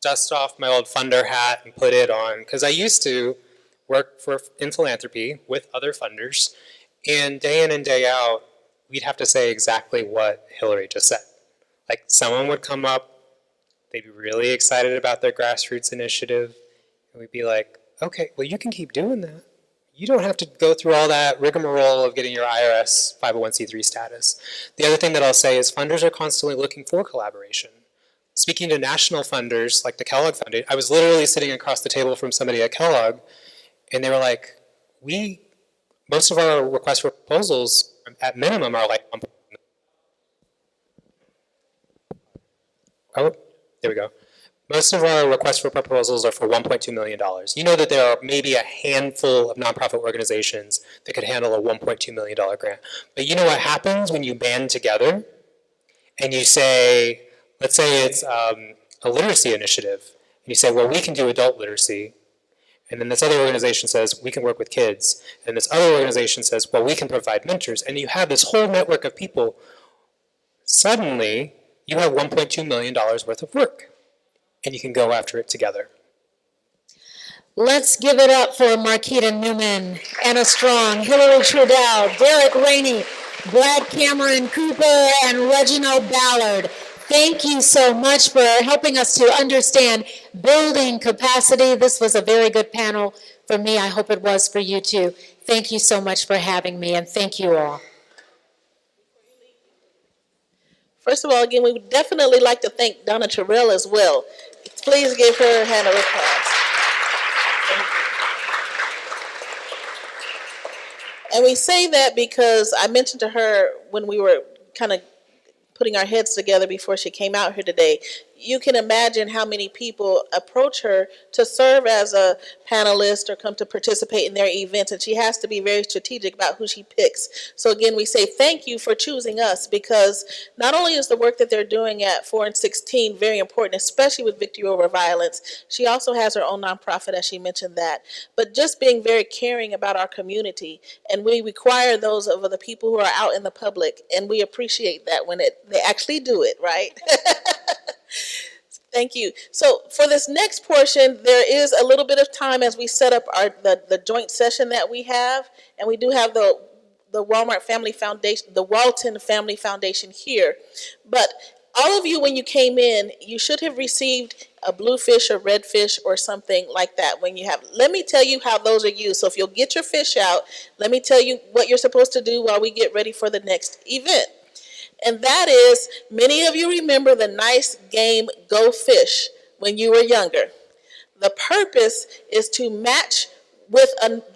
dust off my old funder hat and put it on, because I used to work in philanthropy with other funders, and day in and day out, we'd have to say exactly what Hillary just said. Like, someone would come up, they'd be really excited about their grassroots initiative, and we'd be like, okay, well, you can keep doing that. You don't have to go through all that rigmarole of getting your IRS 501c3 status. The other thing that I'll say is funders are constantly looking for collaboration. Speaking to national funders, like the Kellogg Foundation, I was literally sitting across the table from somebody at Kellogg, and they were like, most of our requests for proposals at minimum are like, oh, there we go. Most of our requests for proposals are for $1.2 million. You know that there are maybe a handful of nonprofit organizations that could handle a $1.2 million grant. But you know what happens when you band together and you say, let's say it's a literacy initiative, and you say, well, we can do adult literacy. And then this other organization says, we can work with kids. And this other organization says, well, we can provide mentors. And you have this whole network of people. Suddenly, you have $1.2 million worth of work. And you can go after it together. Let's give it up for Marquita Newman, Anna Strong, Hillary Trudel, Derek Rainey, Brad Cameron Cooper, and Reginald Ballard. Thank you so much for helping us to understand building capacity. This was a very good panel for me. I hope it was for you too. Thank you so much for having me, and thank you all. First of all, again, we would definitely like to thank Donna Terrell as well. Please give her a hand of applause. And we say that because I mentioned to her when we were kind of putting our heads together before she came out here today, you can imagine how many people approach her to serve as a panelist or come to participate in their events, and she has to be very strategic about who she picks. So again, we say thank you for choosing us, because not only is the work that they're doing at 4 and 16 very important, especially with Victory Over Violence, she also has her own nonprofit, as she mentioned that, but just being very caring about our community. And we require those of the people who are out in the public, and we appreciate that when they actually do it, right? Thank you. So for this next portion, there is a little bit of time as we set up the joint session that we have, and we do have the Walmart Family Foundation, the Walton Family Foundation here. But all of you, when you came in, you should have received a blue fish or red fish or something like that. When you have, let me tell you how those are used. So if you'll get your fish out, let me tell you what you're supposed to do while we get ready for the next event. And that is, many of you remember the nice game Go Fish when you were younger. The purpose is to match with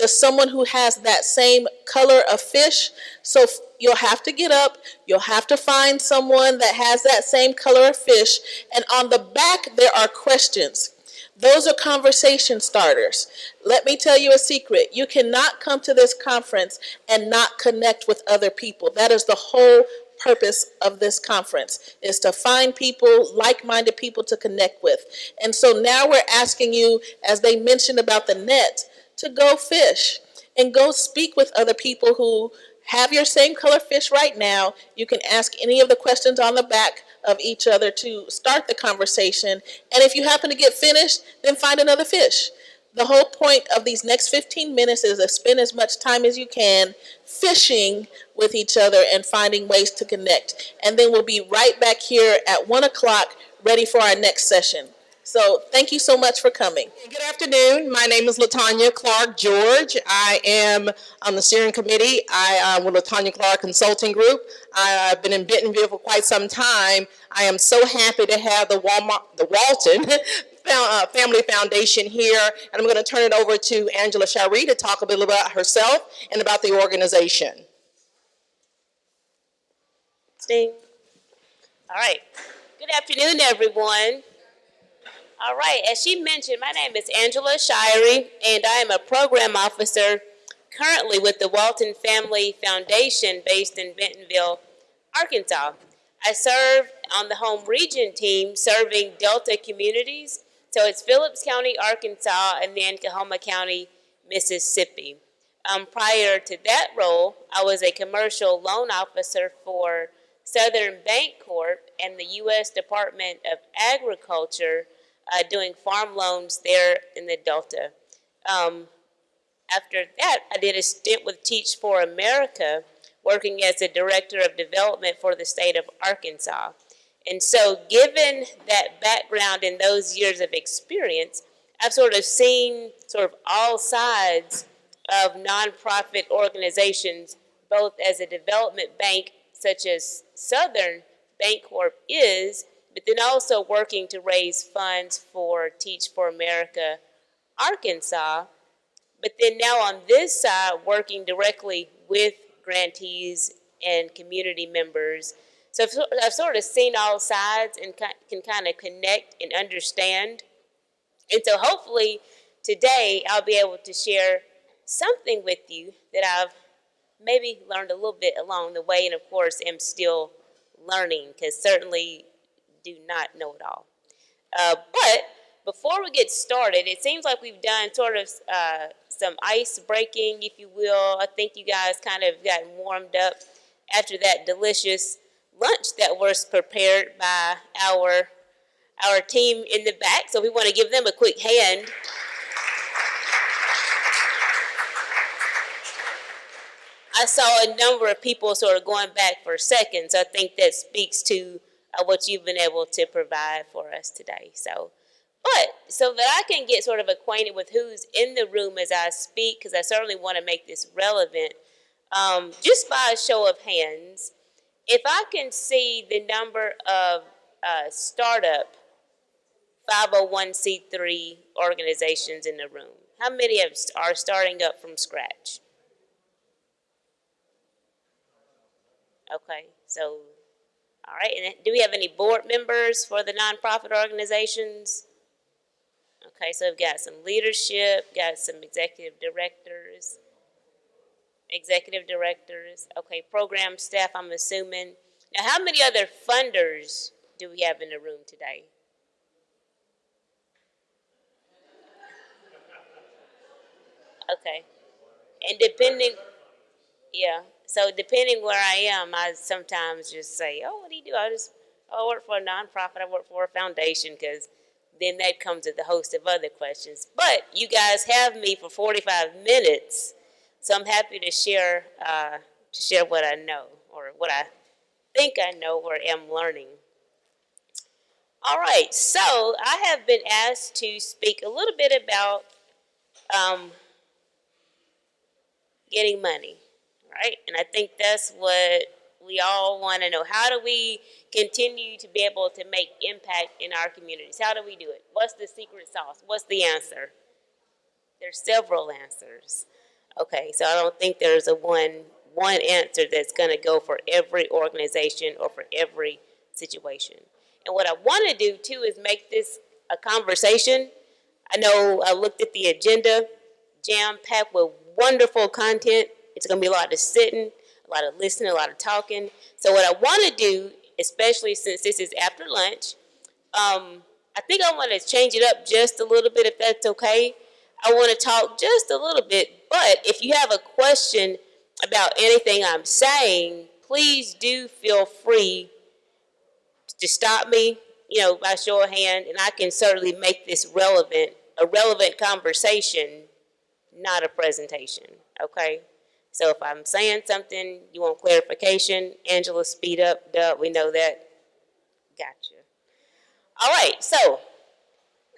someone who has that same color of fish. So you'll have to get up, you'll have to find someone that has that same color of fish, and on the back there are questions. Those are conversation starters. Let me tell you a secret. You cannot come to this conference and not connect with other people. That is the whole purpose of this conference, is to find people, like-minded people to connect with. And so now we're asking you, as they mentioned about the net, to go fish and go speak with other people who have your same color fish right now. You can ask any of the questions on the back of each other to start the conversation. And if you happen to get finished, then find another fish. The whole point of these next 15 minutes is to spend as much time as you can fishing with each other and finding ways to connect. And then we'll be right back here at 1 o'clock, ready for our next session. So thank you so much for coming. Good afternoon. My name is LaTanya Clark George. I am on the steering committee. I with LaTanya Clark Consulting Group. I've been in Bentonville for quite some time. I am so happy to have the Walton Family Foundation here, and I'm going to turn it over to Angela Shirey to talk a bit about herself and about the organization. Sting. All right. Good afternoon, everyone. All right. As she mentioned, my name is Angela Shirey, and I am a program officer currently with the Walton Family Foundation based in Bentonville, Arkansas. I serve on the home region team serving Delta communities. So it's Phillips County, Arkansas, and then Coahoma County, Mississippi. Prior to that role, I was a commercial loan officer for Southern Bank Corp and the U.S. Department of Agriculture doing farm loans there in the Delta. After that, I did a stint with Teach for America, working as the Director of Development for the state of Arkansas. And so given that background and those years of experience, I've sort of seen sort of all sides of nonprofit organizations, both as a development bank, such as Southern Bancorp is, but then also working to raise funds for Teach for America, Arkansas. But then now on this side, working directly with grantees and community members. So I've sort of seen all sides and can kind of connect and understand. And so hopefully today I'll be able to share something with you that I've maybe learned a little bit along the way, and of course am still learning, because certainly do not know it all. But before we get started, it seems like we've done sort of some ice breaking, if you will. I think you guys kind of gotten warmed up after that delicious lunch that was prepared by our team in the back. So we want to give them a quick hand. I saw a number of people sort of going back for seconds. I think that speaks to what you've been able to provide for us today. But so that I can get sort of acquainted with who's in the room as I speak, because I certainly want to make this relevant, just by a show of hands, if I can see the number of startup 501c3 organizations in the room, how many are starting up from scratch? Okay, so, all right, and do we have any board members for the nonprofit organizations? Okay, so we've got some leadership, got some executive directors. Okay, program staff, I'm assuming. Now, how many other funders do we have in the room today? Okay, and so depending where I am, I sometimes just say, oh, what do you do? I work for a nonprofit, I work for a foundation, because then that comes with a host of other questions. But you guys have me for 45 minutes, so I'm happy to share what I know, or what I think I know or am learning. All right, so I have been asked to speak a little bit about getting money, right? And I think that's what we all want to know. How do we continue to be able to make impact in our communities? How do we do it? What's the secret sauce? What's the answer? There's several answers. Okay, so I don't think there's a one answer that's going to go for every organization or for every situation. And what I want to do too is make this a conversation. I know I looked at the agenda, jam-packed with wonderful content. It's going to be a lot of sitting, a lot of listening, a lot of talking. So what I want to do, especially since this is after lunch, I think I want to change it up just a little bit, if that's okay. I want to talk just a little bit, but if you have a question about anything I'm saying, please do feel free to stop me, by show of hand, and I can certainly make this a relevant conversation, not a presentation, okay? So if I'm saying something, you want clarification, Angela, speed up, duh, we know that. Gotcha. All right, so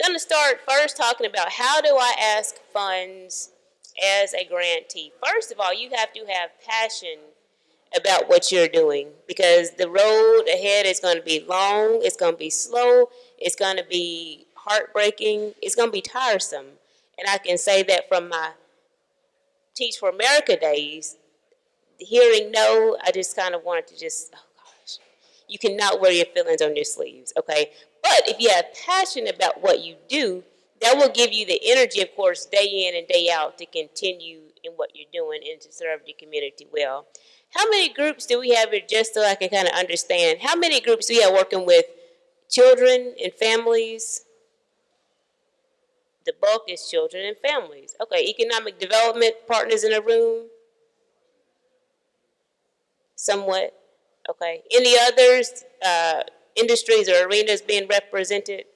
I'm gonna start first talking about how do I ask funds as a grantee. First of all, you have to have passion about what you're doing, because the road ahead is going to be long, it's going to be slow, it's going to be heartbreaking. It's going to be tiresome. And I can say that from my Teach for America days, hearing no, I just kind of wanted to just, oh gosh, you cannot wear your feelings on your sleeves, okay? But if you have passion about what you do, that will give you the energy, of course, day in and day out to continue in what you're doing and to serve the community well. How many groups do we have here, just so I can kind of understand? How many groups do we have working with children and families? The bulk is children and families. Okay, economic development partners in a room? Somewhat. Okay. Any others, industries or arenas being represented?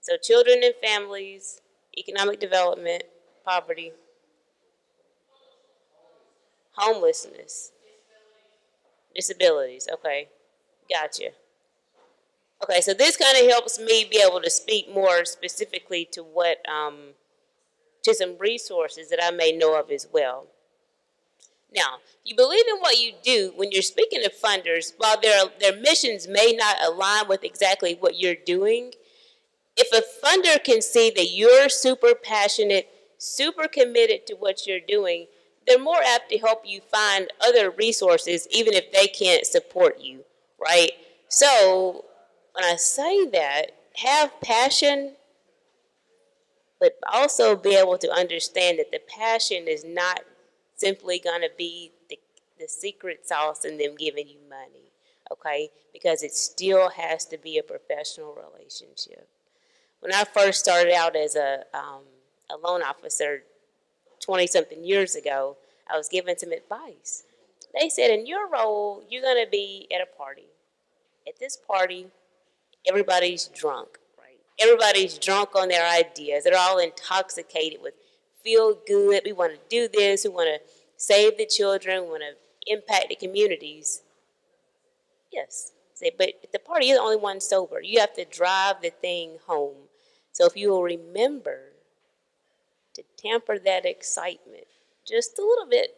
So children and families, economic development, poverty, homelessness, disabilities. Okay, gotcha. Okay, so this kind of helps me be able to speak more specifically to what, to some resources that I may know of as well. Now, you believe in what you do when you're speaking to funders, while their missions may not align with exactly what you're doing. If a funder can see that you're super passionate, super committed to what you're doing, they're more apt to help you find other resources, even if they can't support you, right? So when I say that, have passion, but also be able to understand that the passion is not simply going to be the secret sauce in them giving you money, okay? Because it still has to be a professional relationship. When I first started out as a loan officer 20-something years ago, I was given some advice. They said, in your role, you're going to be at a party. At this party, everybody's drunk, right? Everybody's drunk on their ideas. They're all intoxicated with feel good. We want to do this. We want to save the children. We want to impact the communities. Yes. But at the party, you're the only one sober. You have to drive the thing home. So if you will remember to temper that excitement just a little bit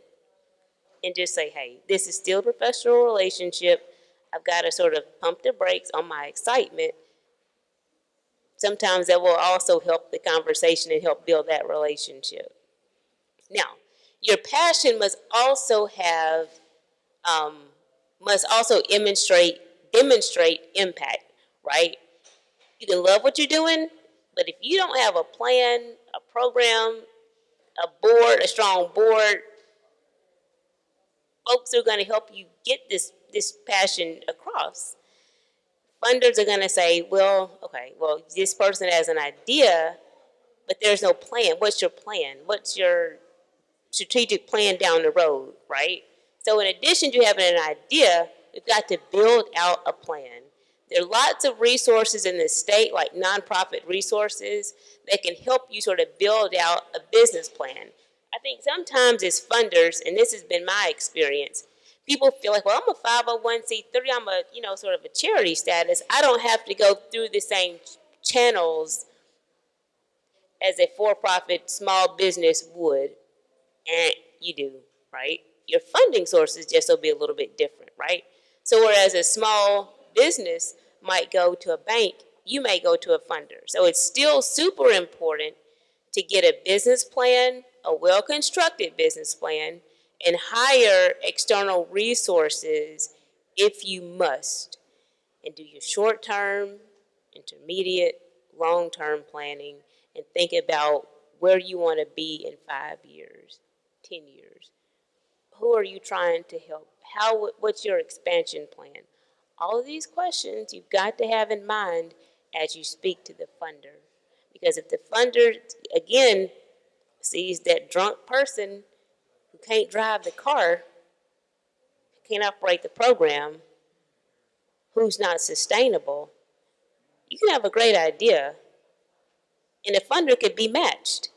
and just say, hey, this is still a professional relationship. I've got to sort of pump the brakes on my excitement. Sometimes that will also help the conversation and help build that relationship. Now, your passion must also have, demonstrate impact, right? You can love what you're doing, but if you don't have a plan, a program, a board, a strong board, folks are going to help you get this passion across. Funders are going to say, well, okay, well, this person has an idea, but there's no plan. What's your plan? What's your strategic plan down the road, right? So in addition to having an idea, we've got to build out a plan. There are lots of resources in the state, like nonprofit resources, that can help you sort of build out a business plan. I think sometimes as funders, and this has been my experience, people feel like, well, I'm a 501c3, I'm a, sort of a charity status. I don't have to go through the same channels as a for-profit small business would. And you do, right? Your funding sources just will be a little bit different, right? So whereas a small business might go to a bank, you may go to a funder. So it's still super important to get a business plan, a well-constructed business plan, and hire external resources if you must. And do your short-term, intermediate, long-term planning, and think about where you want to be in 5 years, 10 years. Who are you trying to help? What's your expansion plan? All of these questions you've got to have in mind as you speak to the funder. Because if the funder, again, sees that drunk person who can't drive the car, can't operate the program, who's not sustainable, you can have a great idea, and the funder could be matched,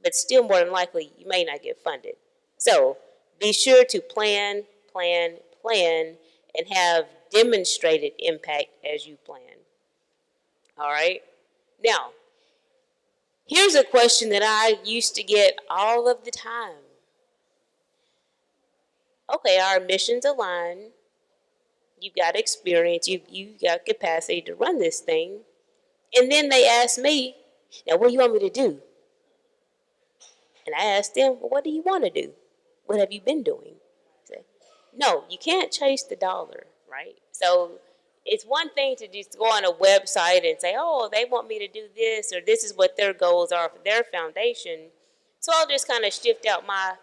but still more than likely you may not get funded. So be sure to plan, and have demonstrated impact as you plan. All right? Now, here's a question that I used to get all of the time. Okay, our missions align. You've got experience. You've got capacity to run this thing. And then they ask me, now what do you want me to do? And I asked them, well, what do you want to do? What have you been doing? Say, no, you can't chase the dollar, right? So it's one thing to just go on a website and say, oh, they want me to do this, or this is what their goals are for their foundation. So I'll just kind of shift out my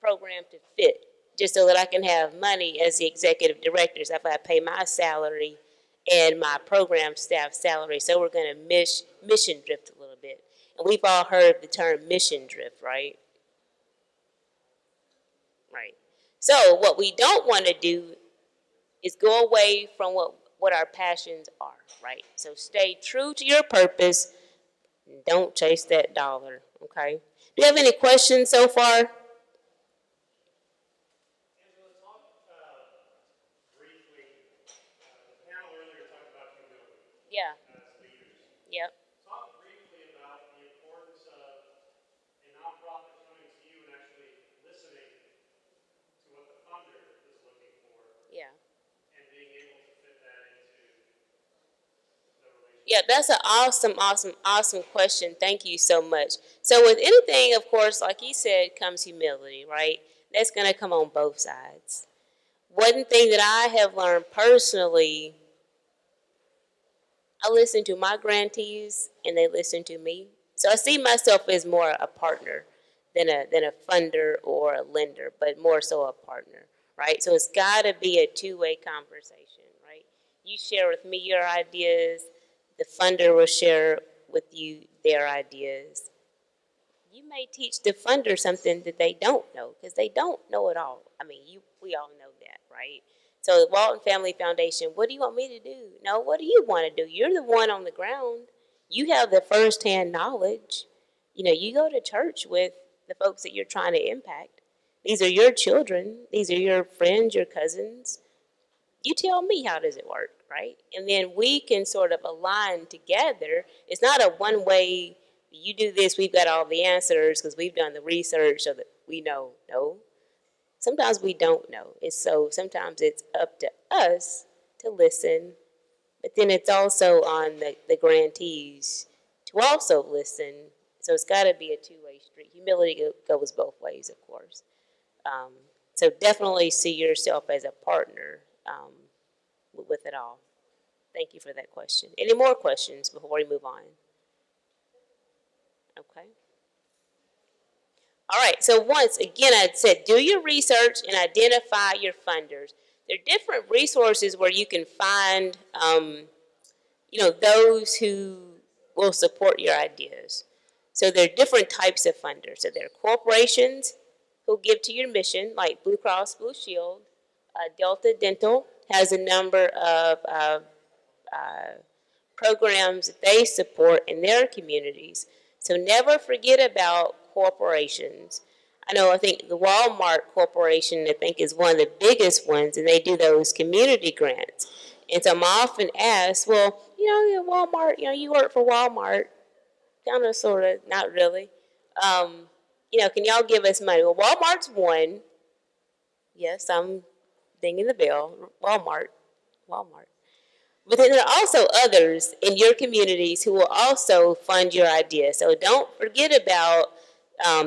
program to fit, just so that I can have money as the executive director. So if I pay my salary and my program staff salary, so we're going to mission drift a little bit. And we've all heard the term mission drift, right? Right. So what we don't want to do is go away from what our passions are, right? So stay true to your purpose and don't chase that dollar, okay? Do you have any questions so far? Yeah. Yep. Talk briefly about the importance of a nonprofit coming to you and actually listening to what the funder is looking for. Yeah. And being able to fit that into the relationship. Yeah, that's an awesome question. Thank you so much. So with anything, of course, like you said, comes humility, right? That's going to come on both sides. One thing that I have learned personally, I listen to my grantees and they listen to me. So I see myself as more a partner than a funder or a lender, but more so a partner, right? So it's got to be a two-way conversation, right? You share with me your ideas, the funder will share with you their ideas. You may teach the funder something that they don't know, because they don't know it all. I mean, we all know that, right? So the Walton Family Foundation, what do you want me to do? No, what do you want to do? You're the one on the ground. You have the firsthand knowledge. You know, you go to church with the folks that you're trying to impact. These are your children. These are your friends, your cousins. You tell me, how does it work, right? And then we can sort of align together. It's not a one-way, you do this, we've got all the answers because we've done the research so that we know. No. Sometimes we don't know. So sometimes it's up to us to listen, but then it's also on the grantees to also listen. So it's got to be a two-way street. Humility goes both ways, of course. So definitely see yourself as a partner with it all. Thank you for that question. Any more questions before we move on? Okay. All right, so once again, I said, do your research and identify your funders. There are different resources where you can find, those who will support your ideas. So there are different types of funders. So there are corporations who give to your mission, like Blue Cross Blue Shield. Delta Dental has a number of programs that they support in their communities. So never forget about corporations. I think the Walmart Corporation, is one of the biggest ones, and they do those community grants. And so I'm often asked, well, Walmart, you work for Walmart. Kind of, sort of, not really. Can y'all give us money? Well, Walmart's one. Yes, I'm dinging the bell. Walmart. But then there are also others in your communities who will also fund your idea. So don't forget about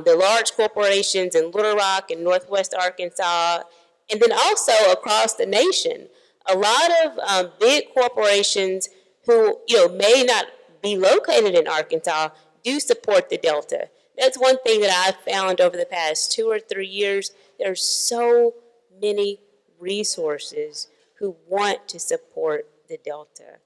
the large corporations in Little Rock and Northwest Arkansas, and then also across the nation. A lot of big corporations who may not be located in Arkansas do support the Delta. That's one thing that I've found over the past 2 or 3 years. There's so many resources who want to support the Delta.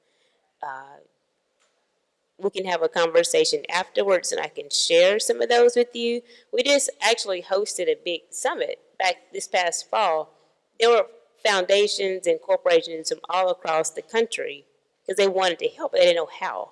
We can have a conversation afterwards and I can share some of those with you. We just actually hosted a big summit back this past fall. There were foundations and corporations from all across the country because they wanted to help, but they didn't know how.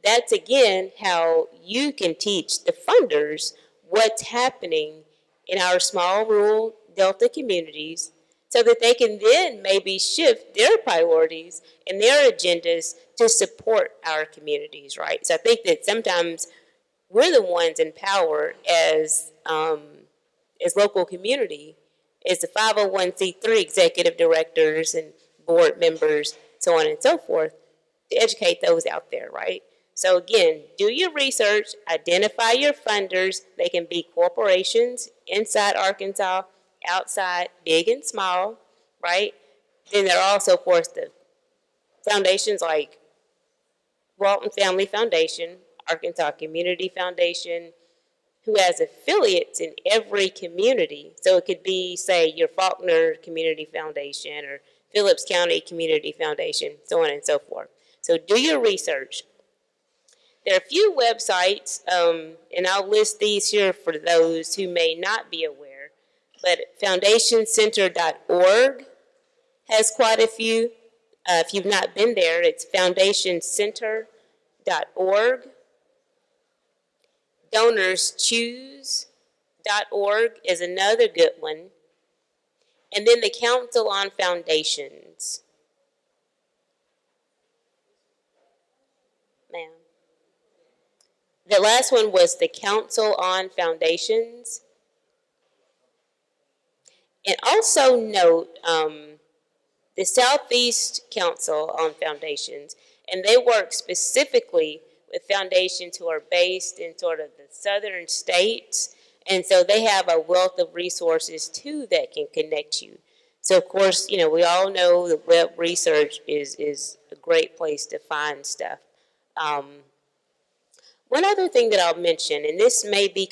That's again how you can teach the funders what's happening in our small rural Delta communities, so that they can then maybe shift their priorities and their agendas to support our communities, right? So I think that sometimes we're the ones in power as local community, as the 501c3 executive directors and board members, so on and so forth. to educate those out there, right? So again, do your research, identify your funders. They can be corporations inside Arkansas, outside, big and small, right? Then there are also, of course, the foundations like Walton Family Foundation, Arkansas Community Foundation, who has affiliates in every community. So it could be, say, your Faulkner Community Foundation or Phillips County Community Foundation, so on and so forth. So do your research. There are a few websites, and I'll list these here for those who may not be aware, but foundationcenter.org has quite a few. If you've not been there, it's foundationcenter.org. DonorsChoose.org is another good one. And then the Council on Foundations. Ma'am. The last one was the Council on Foundations. And also note the Southeast Council on Foundations, and they work specifically with foundations who are based in sort of the southern states, and so they have a wealth of resources too that can connect you. So of course, you know, we all know the web research is a great place to find stuff. One other thing that I'll mention, and this may be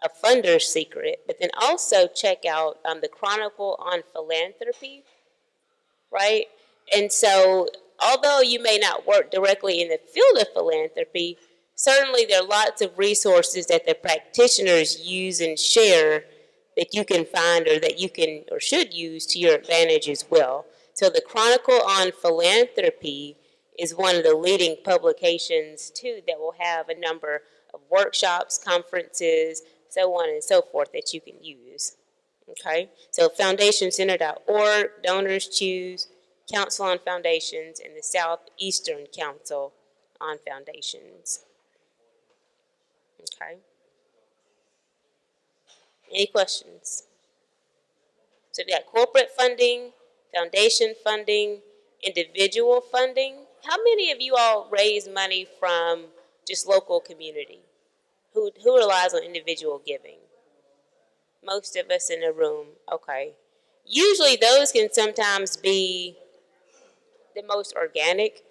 a funder's secret, but then also check out the Chronicle on Philanthropy, right? And so, although you may not work directly in the field of philanthropy, certainly there are lots of resources that the practitioners use and share that you can find or that you can or should use to your advantage as well. So the Chronicle on Philanthropy is one of the leading publications too that will have a number of workshops, conferences, so on and so forth that you can use. Okay, so foundationcenter.org, Donors Choose, Council on Foundations, and the Southeastern Council on Foundations. Okay. Any questions? So we've got corporate funding, foundation funding, individual funding. How many of you all raise money from just local community? Who relies on individual giving? Most of us in the room, okay. Usually those can sometimes be the most organic.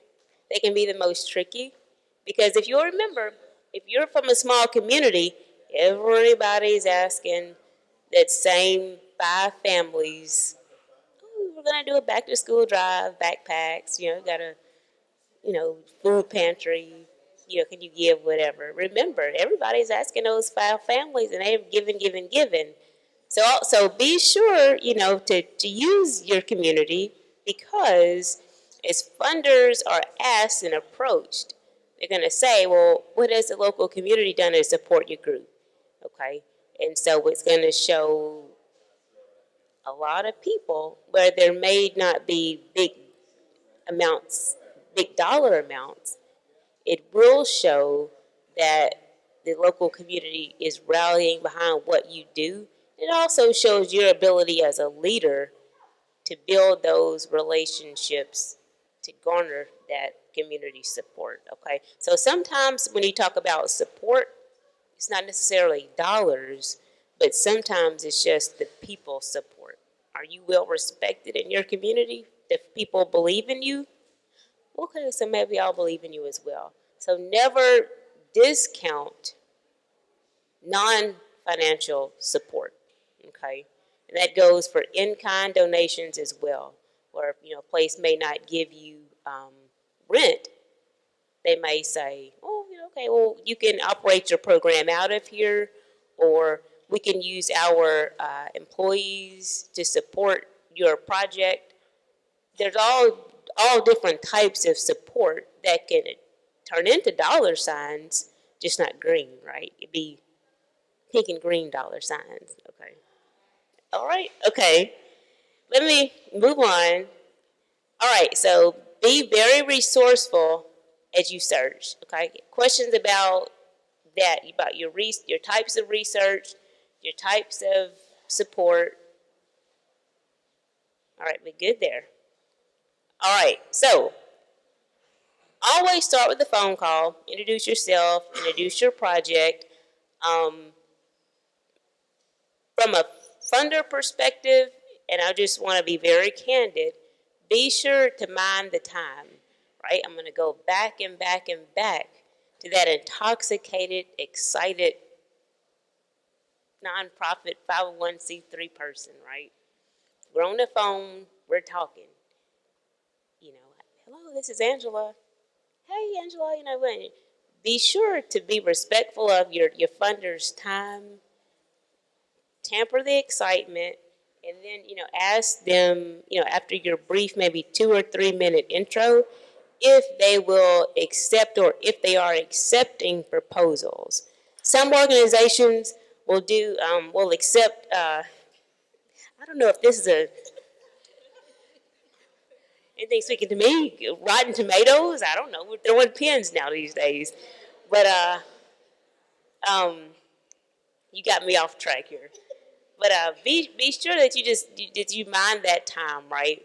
They can be the most tricky. Because if you remember, if you're from a small community, everybody's asking that same 5 families, oh, we're gonna do a back to school drive, backpacks, got a, food pantry, can you give whatever? Remember, everybody's asking those 5 families and they've given. So be sure, to use your community, because as funders are asked and approached, they're going to say, well, what has the local community done to support your group? Okay, and so it's going to show a lot of people where there may not be big dollar amounts. It will show that the local community is rallying behind what you do. It also shows your ability as a leader to build those relationships to garner that community support, okay? So sometimes when you talk about support, it's not necessarily dollars, but sometimes it's just the people support. Are you well respected in your community? Do people believe in you? Okay, so maybe I'll believe in you as well. So never discount non-financial support, okay? And that goes for in-kind donations as well, where a place may not give you rent. They may say, oh, okay, well, you can operate your program out of here, or we can use our employees to support your project. There's all different types of support that can turn into dollar signs, just not green, right? It'd be pink and green dollar signs, okay? All right, okay. Let me move on. All right, so be very resourceful as you search, okay? Questions about that, about your types of research, your types of support. All right, we're good there. All right, so always start with a phone call. Introduce yourself, introduce your project. From a funder perspective, and I just want to be very candid, be sure to mind the time, right? I'm going to go back and back and back to that intoxicated, excited, nonprofit 501c3 person, right? We're on the phone, we're talking. You know, hello, this is Angela. Hey, Angela, you know what? Be sure to be respectful of your funder's time, tamper the excitement, and then, ask them, after your brief, maybe 2 or 3 minute intro, if they will accept or if they are accepting proposals. Some organizations will accept, I don't know if this is anything speaking to me, Rotten Tomatoes, I don't know, we're throwing pins now these days. But, you got me off track here. But be sure that you mind that time, right?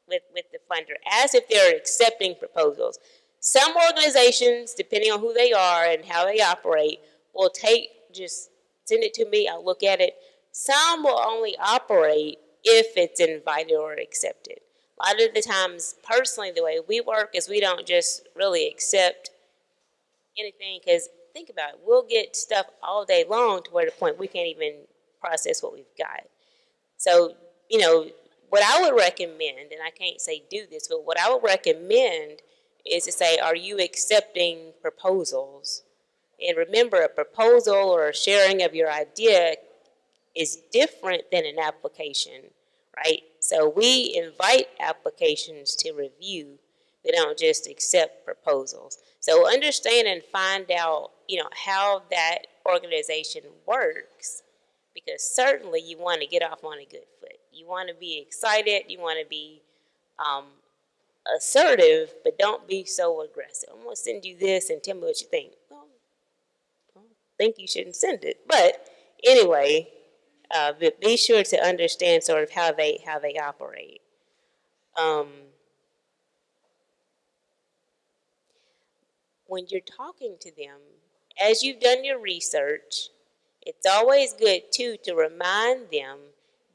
With the funder, as if they're accepting proposals. Some organizations, depending on who they are and how they operate, will just send it to me, I'll look at it. Some will only operate if it's invited or accepted. A lot of the times, personally, the way we work is we don't just really accept anything, because think about it, we'll get stuff all day long to where the point we can't even process what we've got. So, what I would recommend, and I can't say do this, but what I would recommend is to say, are you accepting proposals? And remember, a proposal or a sharing of your idea is different than an application, right? So we invite applications to review. They don't just accept proposals. So understand and find out, how that organization works, because certainly you want to get off on a good foot. You want to be excited. You want to be assertive, but don't be so aggressive. I'm going to send you this and tell me what you think. Well, I think you shouldn't send it. But anyway, but be sure to understand sort of how they operate. When you're talking to them, as you've done your research, it's always good too to remind them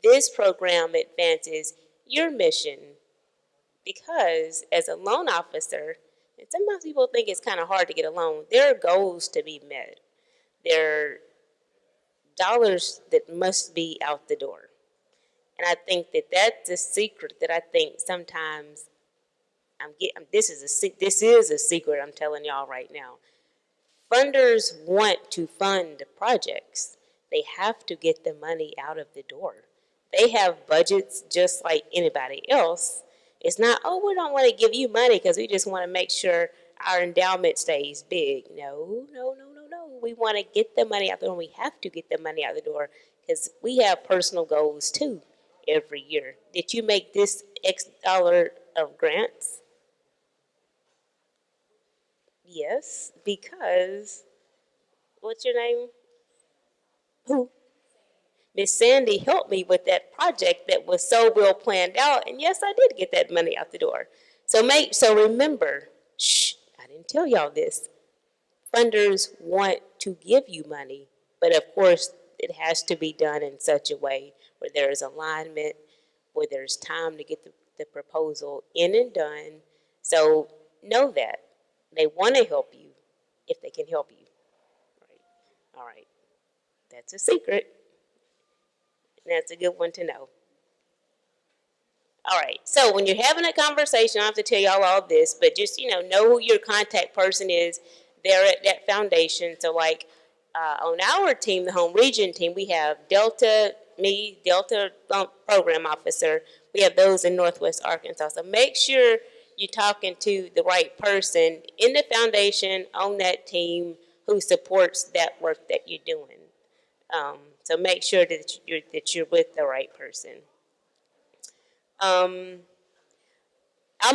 this program advances your mission, because as a loan officer, and sometimes people think it's kind of hard to get a loan, there are goals to be met. There are dollars that must be out the door. And I think that that's a secret that I think sometimes this is a secret I'm telling y'all right now. Funders want to fund projects. They have to get the money out of the door. They have budgets just like anybody else. It's not, we don't want to give you money because we just want to make sure our endowment stays big. No. We want to get the money out the door. We have to get the money out the door because we have personal goals too every year. Did you make this X dollar of grants? Yes, because, what's your name? Who? Miss Sandy helped me with that project that was so well planned out, and yes, I did get that money out the door. So remember, I didn't tell y'all this. Funders want to give you money, but of course, it has to be done in such a way where there is alignment, where there's time to get the proposal in and done. So know that. They want to help you if they can help you. Right. All right. That's a secret. That's a good one to know. All right. So when you're having a conversation, I don't have to tell y'all all this, but just, know who your contact person is there at that foundation. So like on our team, the home region team, we have Delta program officer. We have those in Northwest Arkansas. So make sure you're talking to the right person in the foundation on that team who supports that work that you're doing. So make sure that you're with the right person. I'll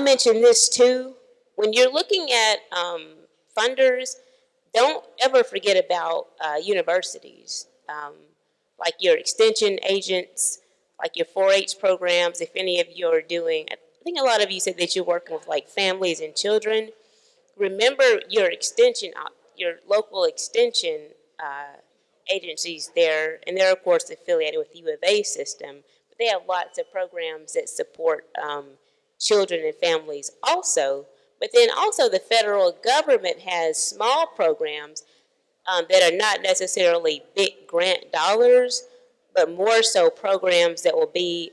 mention this too. When you're looking at funders, don't ever forget about universities, like your extension agents, like your 4-H programs. If any of you are doing, I think a lot of you said that you're working with like families and children. Remember your extension, your local extension agencies there, and they're of course affiliated with the U of A system, but they have lots of programs that support children and families also. But then also the federal government has small programs that are not necessarily big grant dollars, but more so programs that will be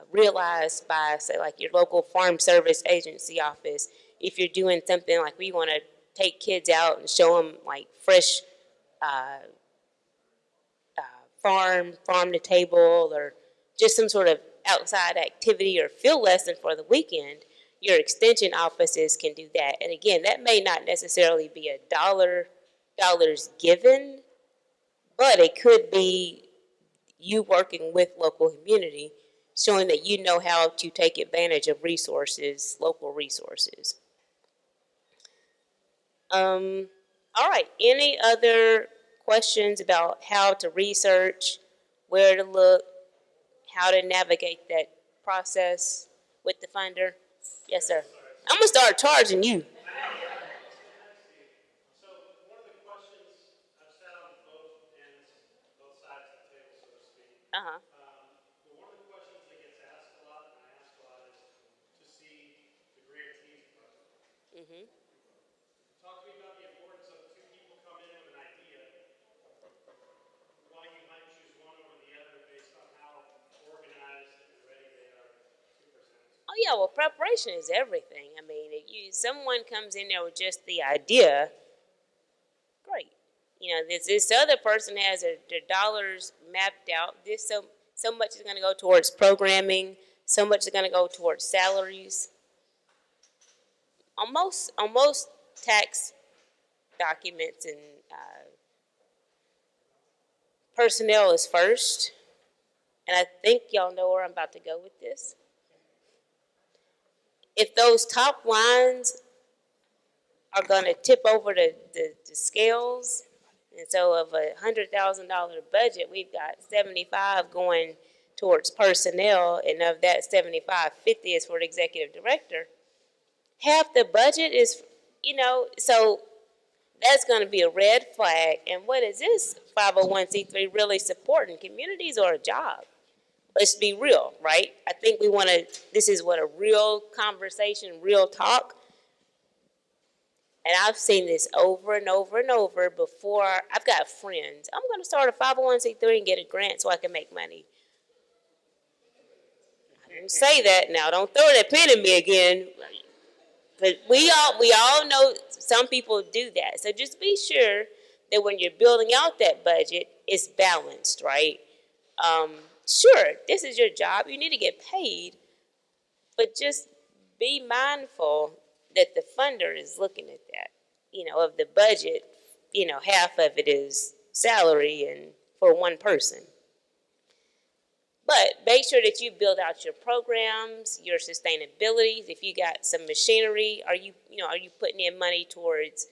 realized by, say, like your local farm service agency office. If you're doing something like we want to take kids out and show them like fresh farm to table, or just some sort of outside activity or field lesson for the weekend, your extension offices can do that. And again, that may not necessarily be dollars given, but it could be you working with local community, showing that you know how to take advantage of resources, local resources. All right, any other questions about how to research, where to look, how to navigate that process with the funder? Yes, sir. I'm gonna start charging you. So one of the questions, I've sat on both ends, both sides of the table, so to speak. Uh-huh. But one of the questions that gets asked a lot, and I ask a lot, is to see the grantee's budget. Mm-hmm. Talk to me about the importance of two people come in with an idea, why you might choose one over the other based on how organized and ready they are to present. Oh yeah, well, preparation is everything. I mean, someone comes in there with just the idea, great. You know, this other person has their dollars mapped out. So much is going to go towards programming. So much is going to go towards salaries. On most tax documents and personnel is first. And I think y'all know where I'm about to go with this. If those top lines are going to tip over the scales, and so of a $100,000 budget, we've got 75 going towards personnel, and of that 75, 50 is for the executive director. Half the budget is, so that's going to be a red flag. And what is this 501c3 really supporting? Communities or a job? Let's be real, right? I think this is what a real conversation, real talk. And I've seen this over and over and over before. I've got friends. I'm going to start a 501c3 and get a grant so I can make money. I didn't say that now. Don't throw that pen at me again. But we all know some people do that. So just be sure that when you're building out that budget, it's balanced, right? Sure, this is your job. You need to get paid. But just be mindful that the funder is looking at that. Of the budget, half of it is salary and for one person. But make sure that you build out your programs, your sustainability. If you got some machinery, are you putting in money towards,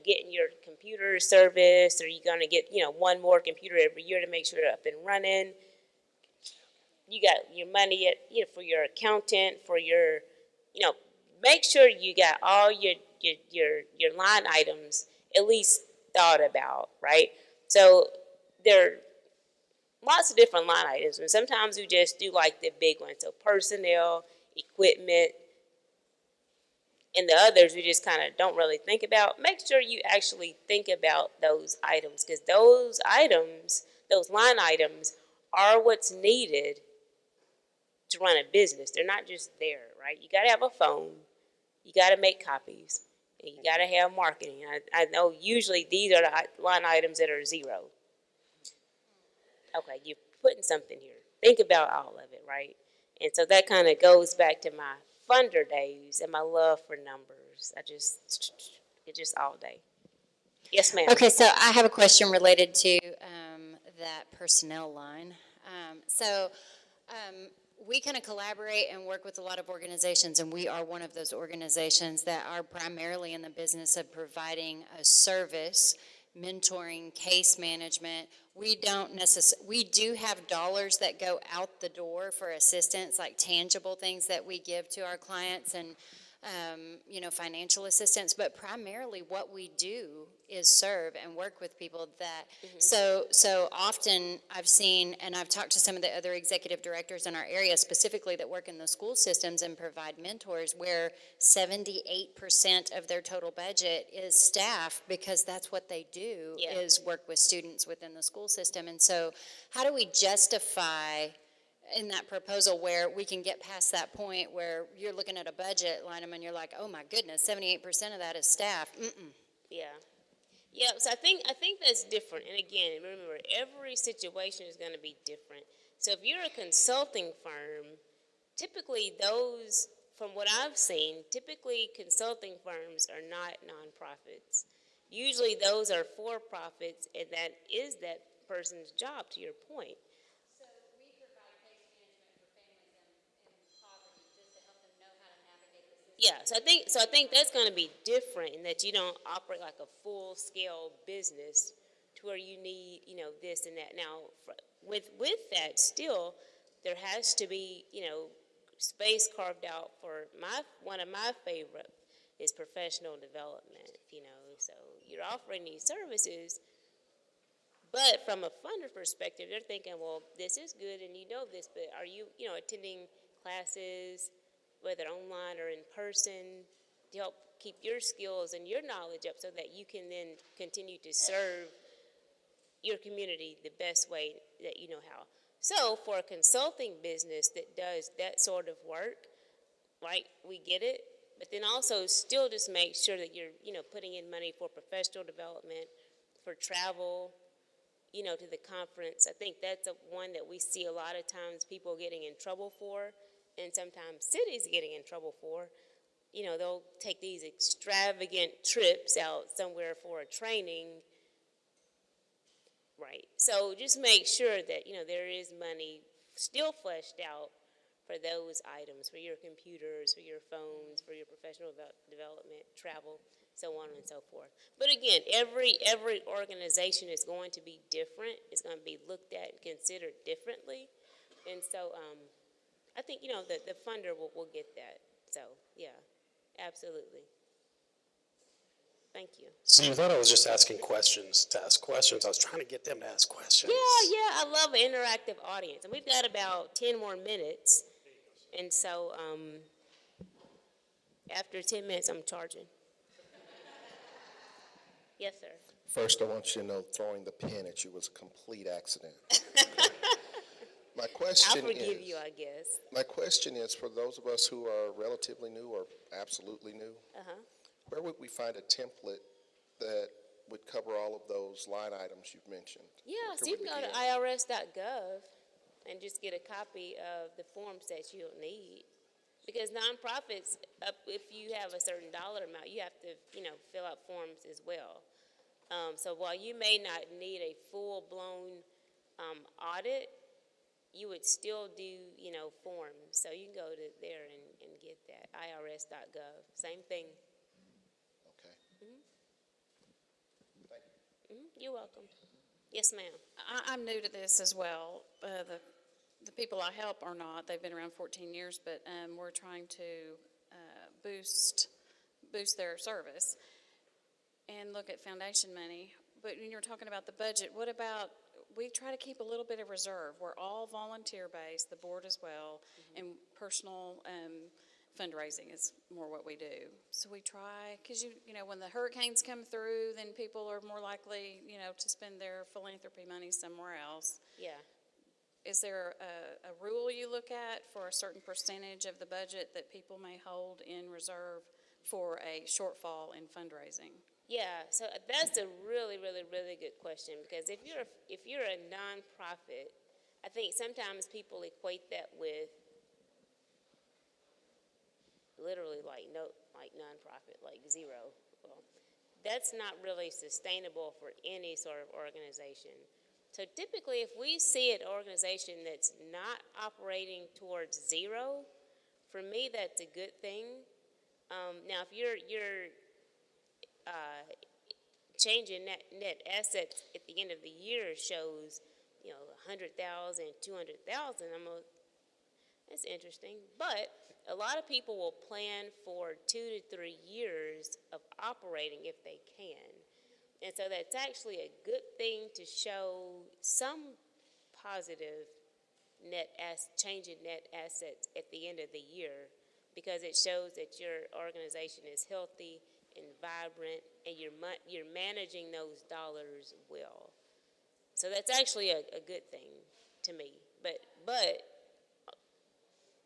getting your computer service? Or are you going to get, one more computer every year to make sure they're up and running? You got your money for your accountant, for your, make sure you got all your line items at least thought about, right? So there are lots of different line items, and sometimes we just do like the big ones. So personnel, equipment, and the others we just kind of don't really think about. Make sure you actually think about those items, because those line items are what's needed to run a business. They're not just there, right? You got to have a phone. You got to make copies. And you got to have marketing. I know usually these are the line items that are zero. Okay, you're putting something here. Think about all of it, right? And so that kind of goes back to my funder days and my love for numbers. It's just all day. Yes, ma'am. Okay, so I have a question related to that personnel line. We kind of collaborate and work with a lot of organizations, and we are one of those organizations that are primarily in the business of providing a service mentoring, case management. We don't we do have dollars that go out the door for assistance, like tangible things that we give to our clients and, you know, financial assistance, but primarily what we do is serve and work with people that, so often I've seen, and I've talked to some of the other executive directors in our area specifically that work in the school systems and provide mentors, where 78% of their total budget is staff, because that's what they do, is work with students within the school system. And so how do we justify in that proposal where we can get past that point where you're looking at a budget line item and you're like, oh my goodness, 78% of that is staff? Yeah. Yeah, so I think that's different. And again, remember, every situation is going to be different. So if you're a consulting firm, typically those, from what I've seen, typically consulting firms are not nonprofits. Usually those are for-profits, and that is that person's job, to your point. So we provide case management for families in poverty just to help them know how to navigate the system. Yeah, so I think that's going to be different in that you don't operate like a full-scale business to where you need, you know, this and that. Now, with that, still, there has to be, you know, space carved out for one of my favorite is professional development, you know. So you're offering these services, but from a funder perspective, they're thinking, well, this is good and you know this, but are you, you know, attending classes, whether online or in person, to help keep your skills and your knowledge up so that you can then continue to serve your community the best way that you know how. So for a consulting business that does that sort of work, right, we get it, but then also still just make sure that you're, you know, putting in money for professional development, for travel, you know, to the conference. I think that's one that we see a lot of times people getting in trouble for, and sometimes cities getting in trouble for. You know, they'll take these extravagant trips out somewhere for a training. Right. So just make sure that, you know, there is money still fleshed out for those items, for your computers, for your phones, for your professional development, travel, so on and so forth. But again, every organization is going to be different. It's going to be looked at and considered differently. And so I think, you know, the funder will get that. So, yeah, absolutely. Thank you. So you thought I was just asking questions to ask questions. I was trying to get them to ask questions. Yeah, I love an interactive audience. And we've got about 10 more minutes. And so after 10 minutes, I'm charging. Yes, sir. First, I want you to know throwing the pen at you was a complete accident. My question I'll forgive you, I guess. My question is, for those of us who are relatively new or absolutely new, where would we find a template that would cover all of those line items you've mentioned? Yeah, so you can go to irs.gov and just get a copy of the forms that you'll need. Because nonprofits, if you have a certain dollar amount, you have to, you know, fill out forms as well. So while you may not need a full-blown audit, you would still do, you know, forms. So you can go to there and get that, irs.gov. Same thing. Okay. Thank you. You're welcome. Yes, ma'am. I'm new to this as well. The people I help are not. They've been around 14 years, but we're trying to boost their service and look at foundation money. But when you're talking about the budget, what about, we try to keep a little bit of reserve. We're all volunteer-based, the board as well, and personal fundraising is more what we do. So we try, because you know, when the hurricanes come through, then people are more likely, you know, to spend their philanthropy money somewhere else. Yeah. Is there a rule you look at for a certain percentage of the budget that people may hold in reserve for a shortfall in fundraising? Yeah, so that's a really, really, really good question, because if you're a nonprofit, I think sometimes people equate that with literally like nonprofit, like zero. Well, that's not really sustainable for any sort of organization. So typically, if we see an organization that's not operating towards zero, for me, that's a good thing. Now, if you're change in net assets at the end of the year shows, 100,000, 200,000. That's interesting. But a lot of people will plan for 2 to 3 years of operating if they can. And so that's actually a good thing to show some positive change in net assets at the end of the year, because it shows that your organization is healthy and vibrant, and you're managing those dollars well. So that's actually a good thing to me. But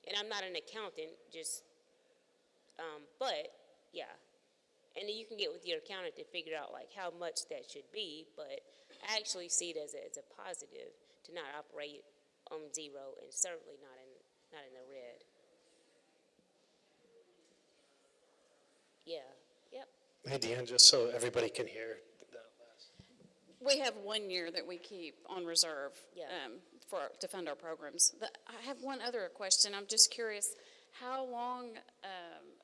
and I'm not an accountant, but yeah. And you can get with your accountant to figure out like how much that should be, but I actually see it as a positive to not operate on zero, and certainly not in the red. Yeah. Yep. Hey, Deanne, just so everybody can hear. We have 1 year that we keep on reserve Yeah. to fund our programs. I have one other question. I'm just curious, how long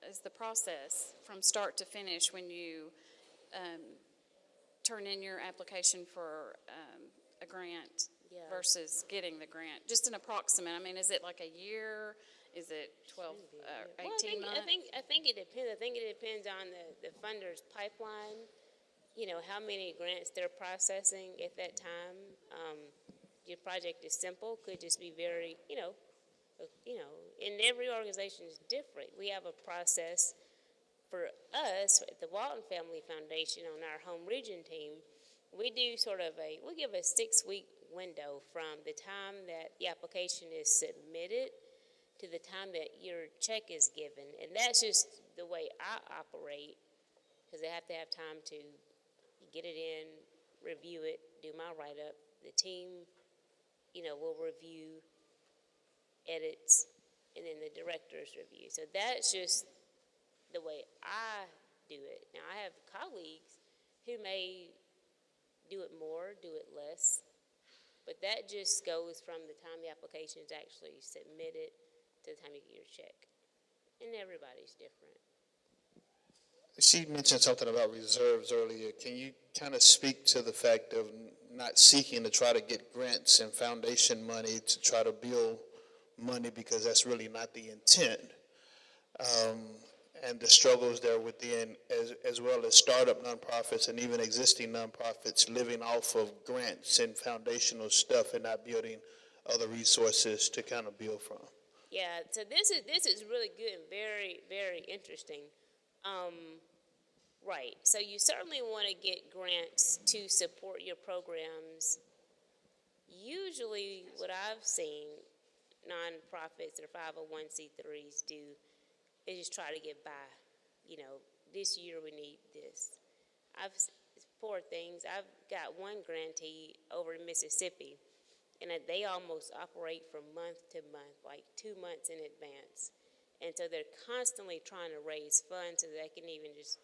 is the process from start to finish when you turn in your application for a grant versus getting the grant? Just an approximate. I mean, is it like a year? Is it 12 or 18 months? I think it depends. I think it depends on the funder's pipeline. How many grants they're processing at that time. Your project is simple, could just be very, and every organization is different. We have a process for us at the Walton Family Foundation on our home region team. We do we give a 6-week window from the time that the application is submitted to the time that your check is given. And that's just the way I operate, because I have to have time to get it in, review it, do my write-up. The team, will review, edits, and then the directors review. So that's just the way I do it. Now, I have colleagues who may do it more, do it less, but that just goes from the time the application is actually submitted to the time you get your check. And everybody's different. She mentioned something about reserves earlier. Can you kind of speak to the fact of not seeking to try to get grants and foundation money to try to build money, because that's really not the intent, and the struggles there within, as well as startup nonprofits and even existing nonprofits living off of grants and foundational stuff and not building other resources to kind of build from? Yeah, so this is really good and very, very interesting. Right, so you certainly want to get grants to support your programs. Usually what I've seen nonprofits or 501c3s do is just try to get by. This year we need this. Poor things. I've got one grantee over in Mississippi, and they almost operate from month to month, like 2 months in advance. And so they're constantly trying to raise funds so they can even just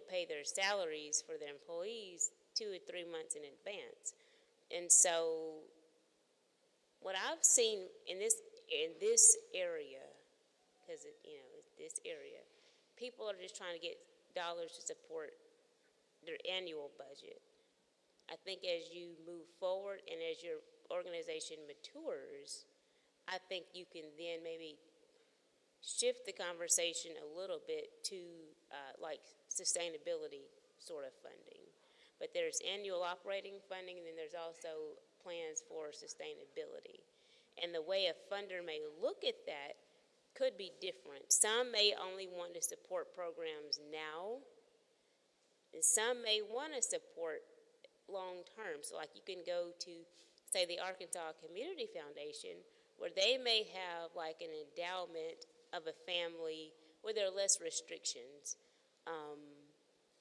pay their salaries for their employees 2 or 3 months in advance. And so what I've seen in this area, because it's this area, people are just trying to get dollars to support their annual budget. I think as you move forward and as your organization matures, I think you can then maybe shift the conversation a little bit to like sustainability sort of funding. But there's annual operating funding, and then there's also plans for sustainability. And the way a funder may look at that could be different. Some may only want to support programs now, and some may want to support long term. So like you can go to, say, the Arkansas Community Foundation, where they may have like an endowment of a family where there are less restrictions.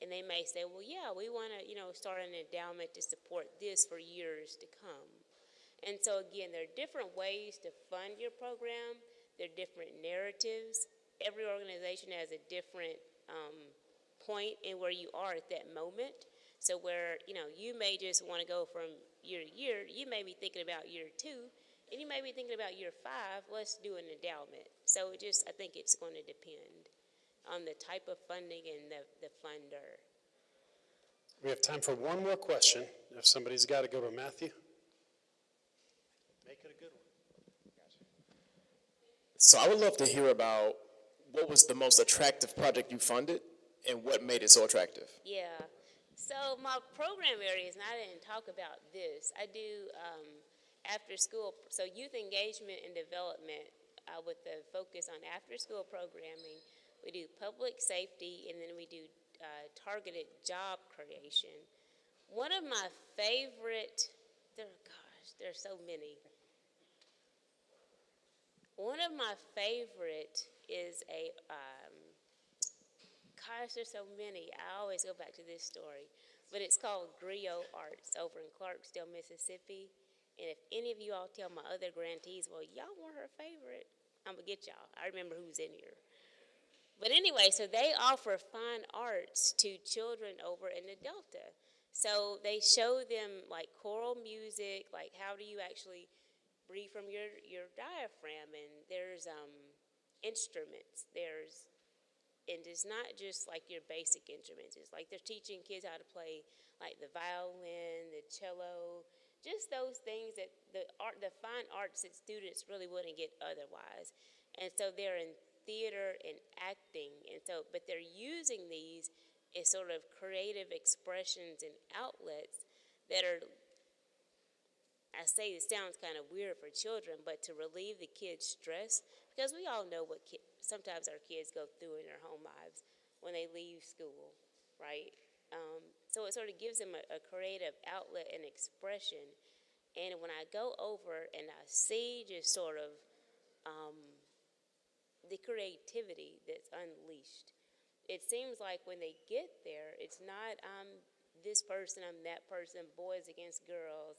And they may say, well, yeah, we want to, start an endowment to support this for years to come. And so, again, there are different ways to fund your program. There are different narratives. Every organization has a different point in where you are at that moment. So where, you may just want to go from year to year. You may be thinking about year 2, and you may be thinking about year 5. Let's do an endowment. So I think it's going to depend on the type of funding and the funder. We have time for one more question. If somebody's got to go to Matthew. Make it a good one. So I would love to hear about what was the most attractive project you funded and what made it so attractive. Yeah. So my program areas, and I didn't talk about this, I do after school, so youth engagement and development with the focus on after school programming. We do public safety, and then we do targeted job creation. One of my favorite, there's so many. One of my favorite is there's so many. I always go back to this story, but it's called Griot Arts over in Clarksdale, Mississippi. And if any of you all tell my other grantees, well, y'all were her favorite, I'm gonna get y'all. I remember who's in here. But anyway, so they offer fine arts to children over in the Delta. So they show them like choral music, like how do you actually breathe from your diaphragm, and there's instruments, and it's not just like your basic instruments. It's like they're teaching kids how to play like the violin, the cello, just those things that the fine arts that students really wouldn't get otherwise. And so they're in theater and acting, and so but they're using these as sort of creative expressions and outlets that are, I say it sounds kind of weird for children, but to relieve the kids' stress, because we all know what sometimes our kids go through in their home lives when they leave school, right? So it sort of gives them a creative outlet and expression. And when I go over and I see just sort of the creativity that's unleashed, it seems like when they get there, it's not I'm this person, I'm that person, boys against girls.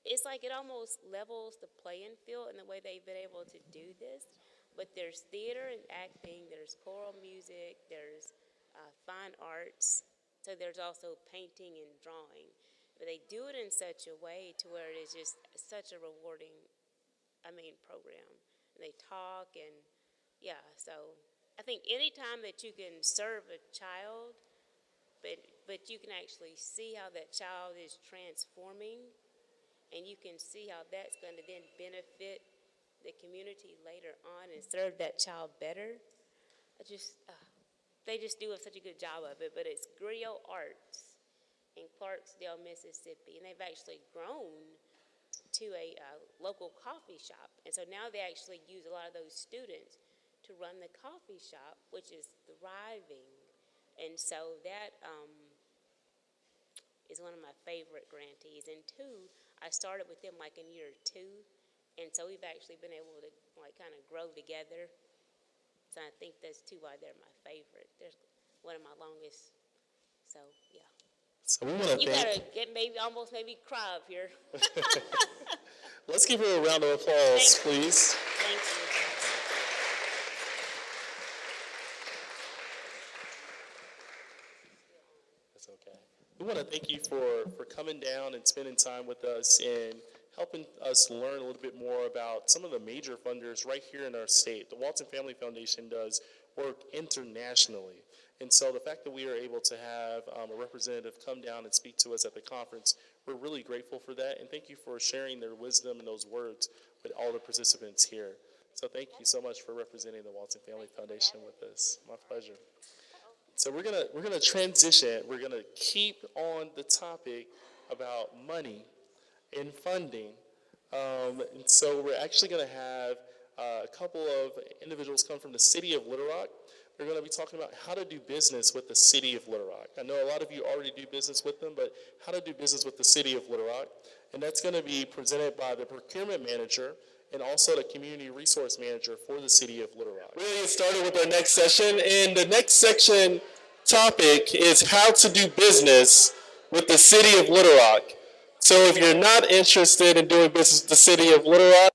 It's like it almost levels the playing field in the way they've been able to do this. But there's theater and acting, there's choral music, there's fine arts, so there's also painting and drawing. But they do it in such a way to where it is just such a rewarding, program. And they talk and, so I think any time that you can serve a child, but you can actually see how that child is transforming, and you can see how that's going to then benefit the community later on and serve that child better. They just do such a good job of it. But it's Griot Arts in Clarksdale, Mississippi, and they've actually grown to a local coffee shop. And so now they actually use a lot of those students to run the coffee shop, which is thriving. And so that is one of my favorite grantees. And two, I started with them like in year 2. And so we've actually been able to like kind of grow together. So I think that's why they're my favorite. They're one of my longest. So yeah. So we want to You gotta get maybe cry up here. Let's give her a round of applause, please. Thank you. That's okay. We want to thank you for coming down and spending time with us and helping us learn a little bit more about some of the major funders right here in our state. The Walton Family Foundation does work internationally. And so the fact that we are able to have a representative come down and speak to us at the conference, we're really grateful for that. And thank you for sharing their wisdom and those words with all the participants here. So thank you so much for representing the Walton Family Foundation with us. My pleasure. So we're gonna transition. We're gonna keep on the topic about money and funding. And so we're actually gonna have a couple of individuals come from the city of Little Rock. They're going to be talking about how to do business with the city of Little Rock. I know a lot of you already do business with them, but how to do business with the city of Little Rock. And that's going to be presented by the procurement manager and also the community resource manager for the city of Little Rock. We're going to get started with our next session. And the next section topic is how to do business with the city of Little Rock. So if you're not interested in doing business with the city of Little Rock,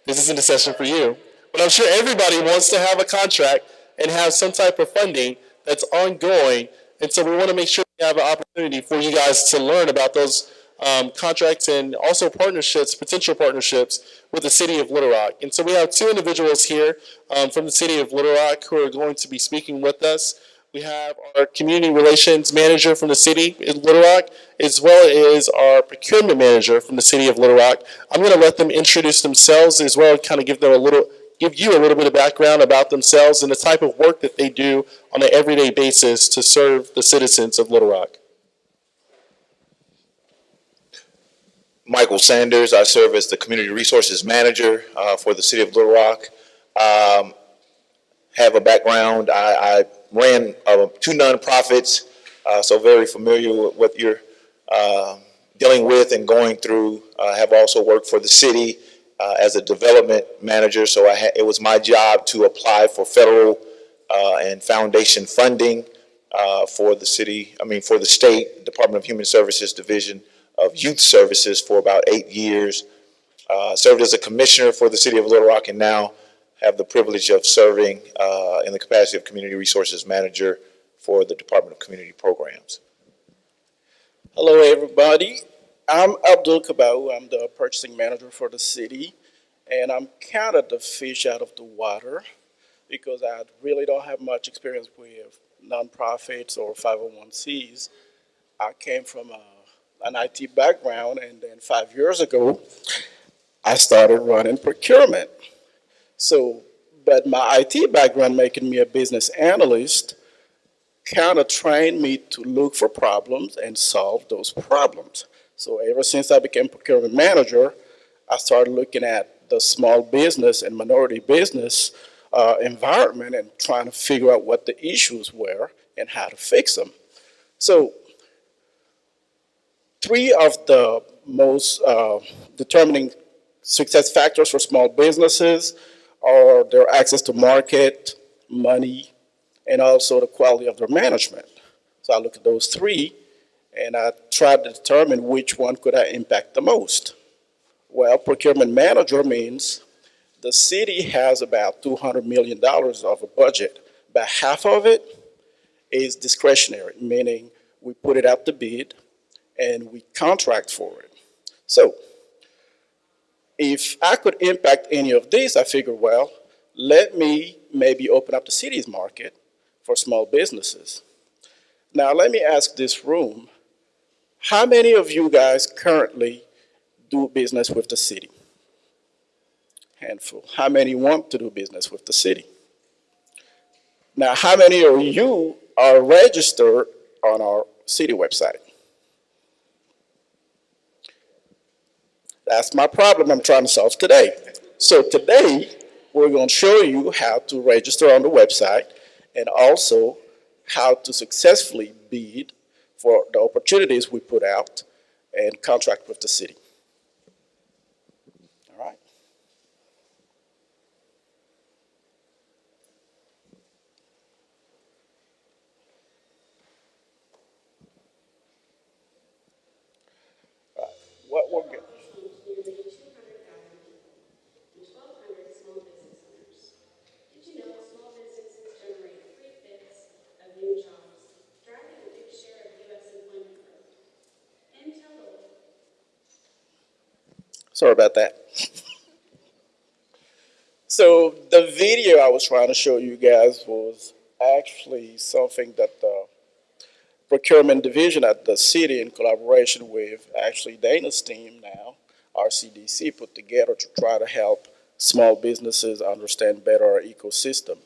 this isn't the session for you. But I'm sure everybody wants to have a contract and have some type of funding that's ongoing. And so we want to make sure we have an opportunity for you guys to learn about those contracts and also partnerships, potential partnerships with the city of Little Rock. And so we have two individuals here from the city of Little Rock who are going to be speaking with us. We have our community relations manager from the city in Little Rock, as well as our procurement manager from the city of Little Rock. I'm going to let them introduce themselves as well, and kind of give you a little bit of background about themselves and the type of work that they do on an everyday basis to serve the citizens of Little Rock. Michael Sanders. I serve as the Community Resources Manager for the City of Little Rock. Have a background. I ran 2 nonprofits, so very familiar with what you're dealing with and going through. Have also worked for the city as a development manager, so it was my job to apply for federal and foundation funding for the for the state Department of Human Services Division of Youth Services for about 8 years. Served as a commissioner for the city of Little Rock, and now have the privilege of serving in the capacity of Community Resources Manager for the Department of Community Programs. Hello, everybody. I'm Abdul Kabau. I'm the purchasing manager for the city, and I'm kind of the fish out of the water because I really don't have much experience with nonprofits or 501cs. I came from an IT background, and then 5 years ago, I started running procurement. So, but my IT background making me a business analyst kind of trained me to look for problems and solve those problems. So ever since I became procurement manager, I started looking at the small business and minority business environment and trying to figure out what the issues were and how to fix them. So 3 of the most determining success factors for small businesses are their access to market, money, and also the quality of their management. So I look at those 3 and I try to determine which one could I impact the most. Well, procurement manager means the city has about $200 million of a budget. About half of it is discretionary, meaning we put it out to bid and we contract for it. So if I could impact any of these, I figured, well, let me maybe open up the city's market for small businesses. Now, let me ask this room, how many of you guys currently do business with the city? Handful. How many want to do business with the city? Now, how many of you are registered on our city website? That's my problem I'm trying to solve today. So today, we're going to show you how to register on the website and also how to successfully bid for the opportunities we put out and contract with the city. All right. What we're getting. Sorry about that. So the video I was trying to show you guys was actually something that the procurement division at the city in collaboration with actually Dana's team now, RCDC, put together to try to help small businesses understand better our ecosystem.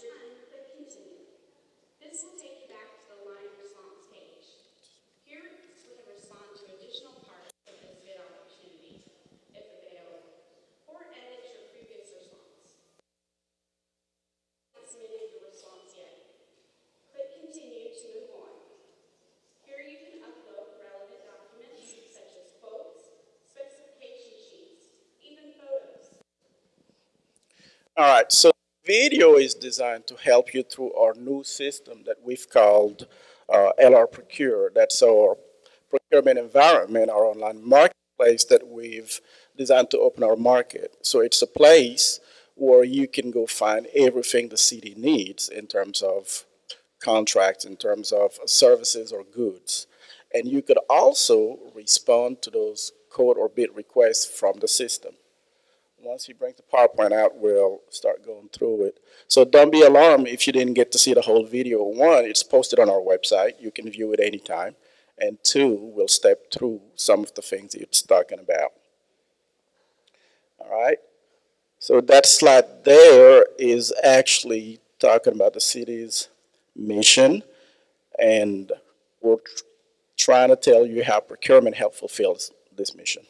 done, click continue. This will take you back to the line response page. Here, we can respond to additional parts of this bid opportunity, if available, or edit your previous response. Not submitted your response yet. Click continue to move on. Here you can upload relevant documents such as quotes, specification sheets, even photos. All right, so video is designed to help you through our new system that we've called LR Procure. That's our procurement environment, our online marketplace that we've designed to open our market. So it's a place where you can go find everything the city needs in terms of contracts, in terms of services or goods. And you could also respond to those code or bid requests from the system. Once you bring the PowerPoint out, we'll start going through it. So don't be alarmed if you didn't get to see the whole video. One, it's posted on our website. You can view it anytime. And two, we'll step through some of the things it's talking about. All right? So that slide there is actually talking about the city's mission, and we're trying to tell you how procurement helps fulfill this mission.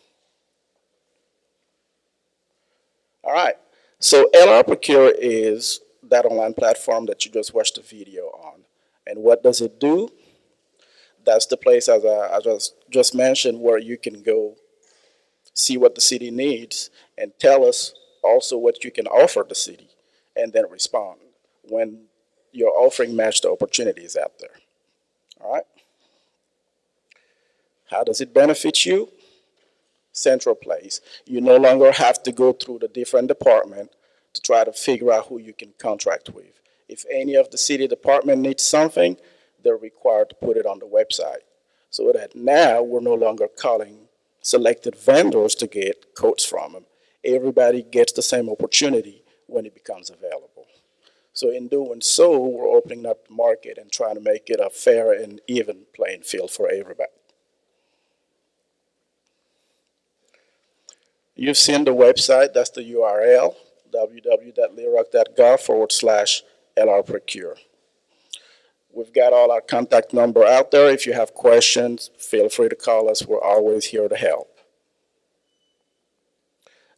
All right, so LR Procure is that online platform that you just watched the video on. And what does it do? That's the place, as I just mentioned, where you can go see what the city needs and tell us also what you can offer the city, and then respond when your offering match the opportunities out there. All right? How does it benefit you? Central place. You no longer have to go through the different departments to try to figure out who you can contract with. If any of the city department needs something, they're required to put it on the website. So that now we're no longer calling selected vendors to get quotes from them. Everybody gets the same opportunity when it becomes available. So in doing so, we're opening up the market and trying to make it a fair and even playing field for everybody. You've seen the website, that's the URL, www.lyrock.gov/LR Procure. We've got all our contact number out there. If you have questions, feel free to call us. We're always here to help.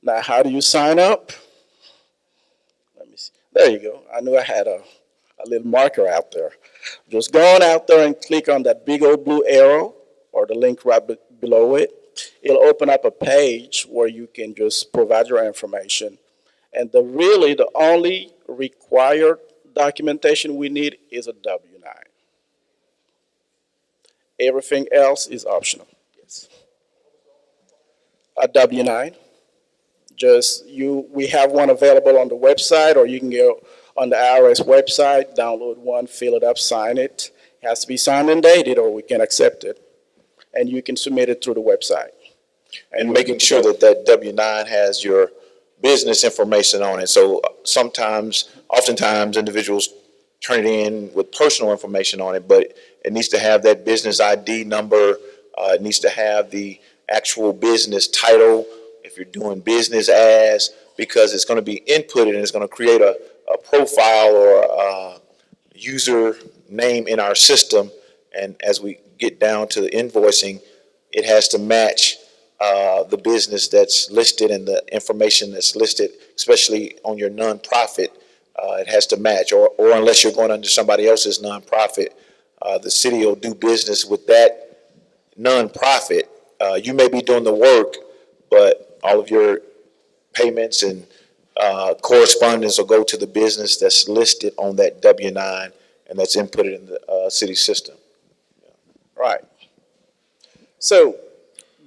Now, how do you sign up? Let me see. There you go. I knew I had a little marker out there. Just go on out there and click on that big old blue arrow or the link right below it. It'll open up a page where you can just provide your information. And really the only required documentation we need is a W-9. Everything else is optional. Yes. A W-9. We have one available on the website, or you can go on the IRS website, download one, fill it up, sign it. It has to be signed and dated, or we can accept it. And you can submit it through the website. And making sure that that W-9 has your business information on it. So oftentimes individuals turn it in with personal information on it, but it needs to have that business ID number. It needs to have the actual business title, if you're doing business as, because it's going to be inputted and it's going to create a profile or a user name in our system. And as we get down to the invoicing, it has to match the business that's listed and the information that's listed, especially on your nonprofit. It has to match, or unless you're going under somebody else's nonprofit, the city will do business with that nonprofit. You may be doing the work, but all of your payments and correspondence will go to the business that's listed on that W-9 and that's inputted in the city system. Right. So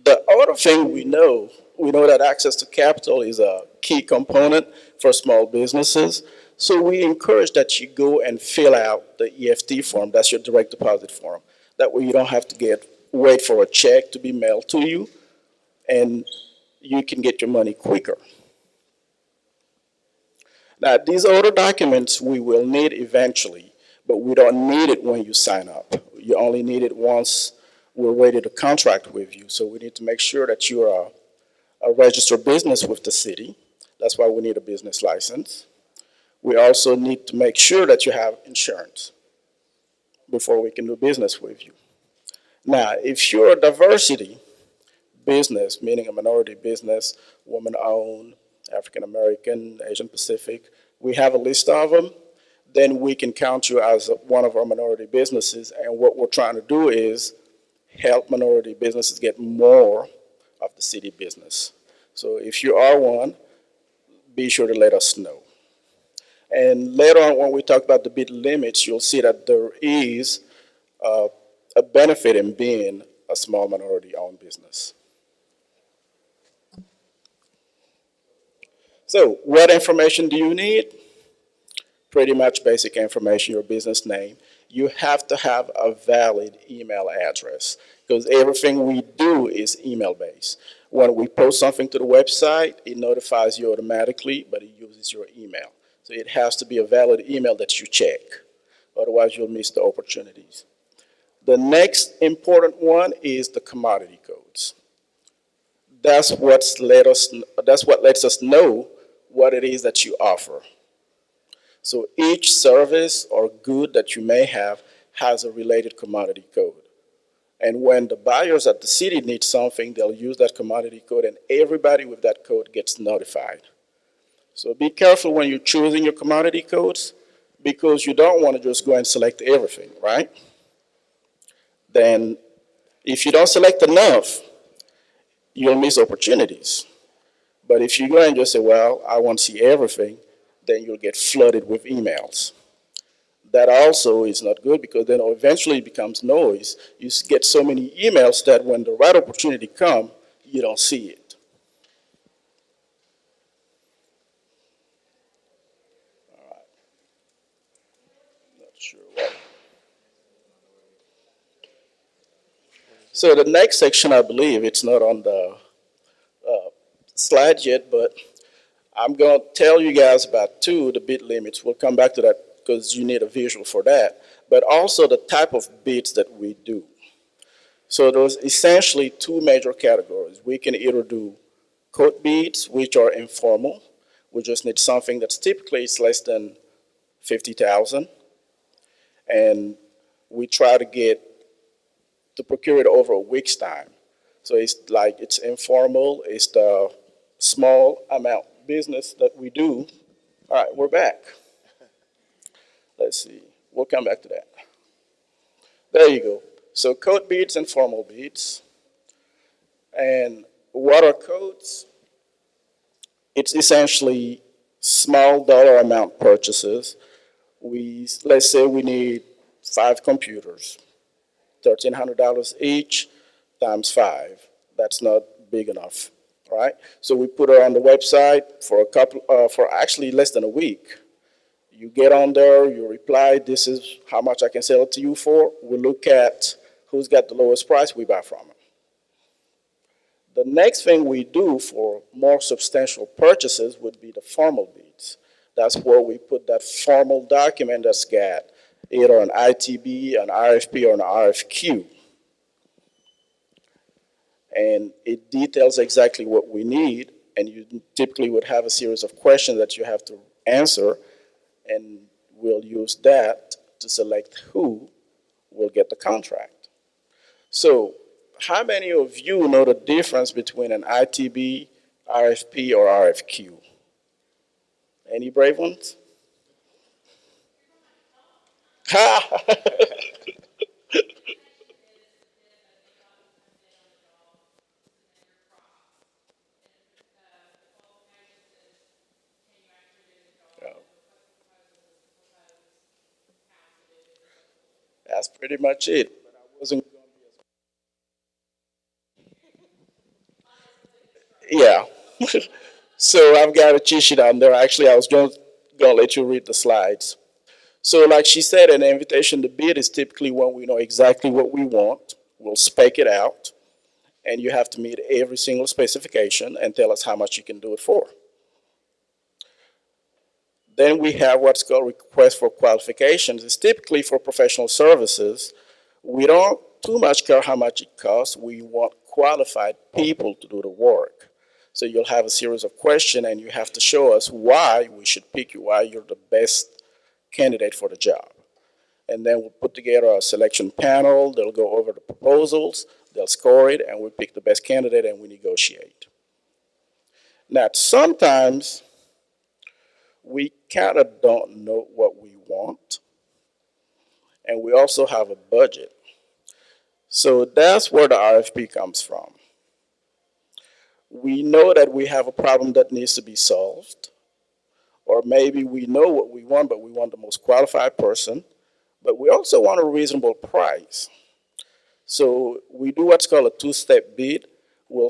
the other thing we know that access to capital is a key component for small businesses. So we encourage that you go and fill out the EFT form. That's your direct deposit form. That way you don't have to wait for a check to be mailed to you, and you can get your money quicker. Now, these other documents we will need eventually, but we don't need it when you sign up. You only need it once we're ready to contract with you. So we need to make sure that you're a registered business with the city. That's why we need a business license. we also need to make sure that you have insurance before we can do business with you. Now, if you're a diversity business, meaning a minority business, woman-owned, African-American, Asian Pacific, we have a list of them, then we can count you as one of our minority businesses. And what we're trying to do is help minority businesses get more of the city business. So if you are one, be sure to let us know. And later on, when we talk about the bid limits, you'll see that there is a benefit in being a small minority-owned business. So what information do you need? Pretty much basic information, your business name. You have to have a valid email address because everything we do is email-based. When we post something to the website, it notifies you automatically, but it uses your email. So it has to be a valid email that you check. Otherwise, you'll miss the opportunities. The next important one is the commodity codes. That's what lets us know what it is that you offer. So each service or good that you may have has a related commodity code. And when the buyers at the city need something, they'll use that commodity code, and everybody with that code gets notified. So be careful when you're choosing your commodity codes, because you don't want to just go and select everything, right? Then if you don't select enough, you'll miss opportunities. But if you go and just say, well, I want to see everything, then you'll get flooded with emails. That also is not good, because then eventually it becomes noise. You get so many emails that when the right opportunity comes, you don't see it. All right. Not sure what. So the next section, I believe, it's not on the slide yet, but I'm going to tell you guys about the bid limits. We'll come back to that because you need a visual for that, but also the type of bids that we do. So there's essentially two major categories. We can either do quote bids, which are informal. We just need something that's typically less than $50,000, and we try to procure it over a week's time. So it's informal, it's the small amount business that we do. All right, we're back. Let's see, we'll come back to that. There you go. So code bids and formal bids. And what are codes? It's essentially small dollar amount purchases. Let's say we need 5 computers, $1,300 each times 5. That's not big enough, right? So we put it on the website for actually less than a week. You get on there, you reply, this is how much I can sell it to you for. We look at who's got the lowest price, we buy from them. The next thing we do for more substantial purchases would be the formal bids. That's where we put that formal document that's got either an ITB, an RFP, or an RFQ. And it details exactly what we need, and you typically would have a series of questions that you have to answer, and we'll use that to select who will get the contract. So how many of you know the difference between an ITB, RFP, or RFQ? Any brave ones? Ha! That's pretty much it. But I wasn't going to be as... Yeah. So I've got a cheat sheet on there. Actually, I was going to let you read the slides. So like she said, an invitation to bid is typically when we know exactly what we want. We'll spec it out, and you have to meet every single specification and tell us how much you can do it for. Then we have what's called request for qualifications. It's typically for professional services. We don't too much care how much it costs. We want qualified people to do the work. So you'll have a series of questions and you have to show us why we should pick you, why you're the best candidate for the job. And then we'll put together a selection panel, they'll go over the proposals, they'll score it, and we pick the best candidate and we negotiate. Now, sometimes we kind of don't know what we want, and we also have a budget. So that's where the RFP comes from. We know that we have a problem that needs to be solved, or maybe we know what we want, but we want the most qualified person, but we also want a reasonable price. So we do what's called a two-step bid. We'll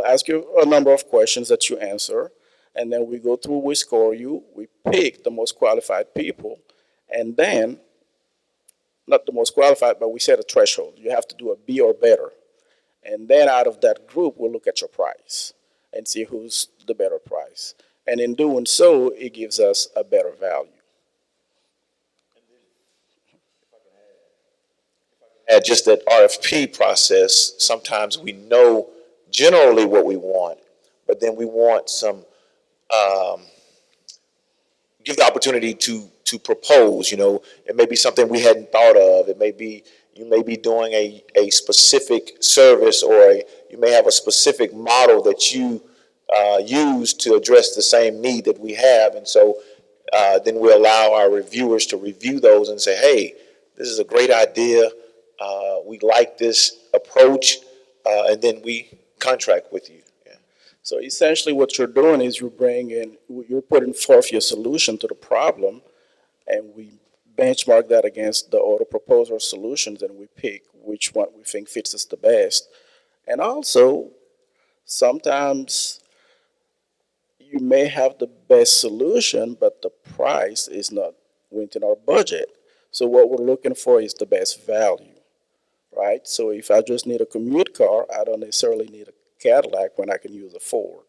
ask you a number of questions that you answer, and then we go through, we score you, we pick the most qualified people, and then, not the most qualified, but we set a threshold. You have to do a B or better. And then out of that group, we'll look at your price and see who's the better price. And in doing so, it gives us a better value. At just that RFP process, sometimes we know generally what we want, but then we want some, give the opportunity to propose, it may be something we hadn't thought of. It may be, you may be doing a specific service, or you may have a specific model that you use to address the same need that we have. And so then we allow our reviewers to review those and say, hey, this is a great idea. We like this approach, and then we contract with you. Yeah. So essentially what you're doing is you're putting forth your solution to the problem, and we benchmark that against the other proposal solutions, and we pick which one we think fits us the best. And also, sometimes you may have the best solution, but the price is not within our budget. So what we're looking for is the best value, right? So if I just need a commute car, I don't necessarily need a Cadillac when I can use a Ford.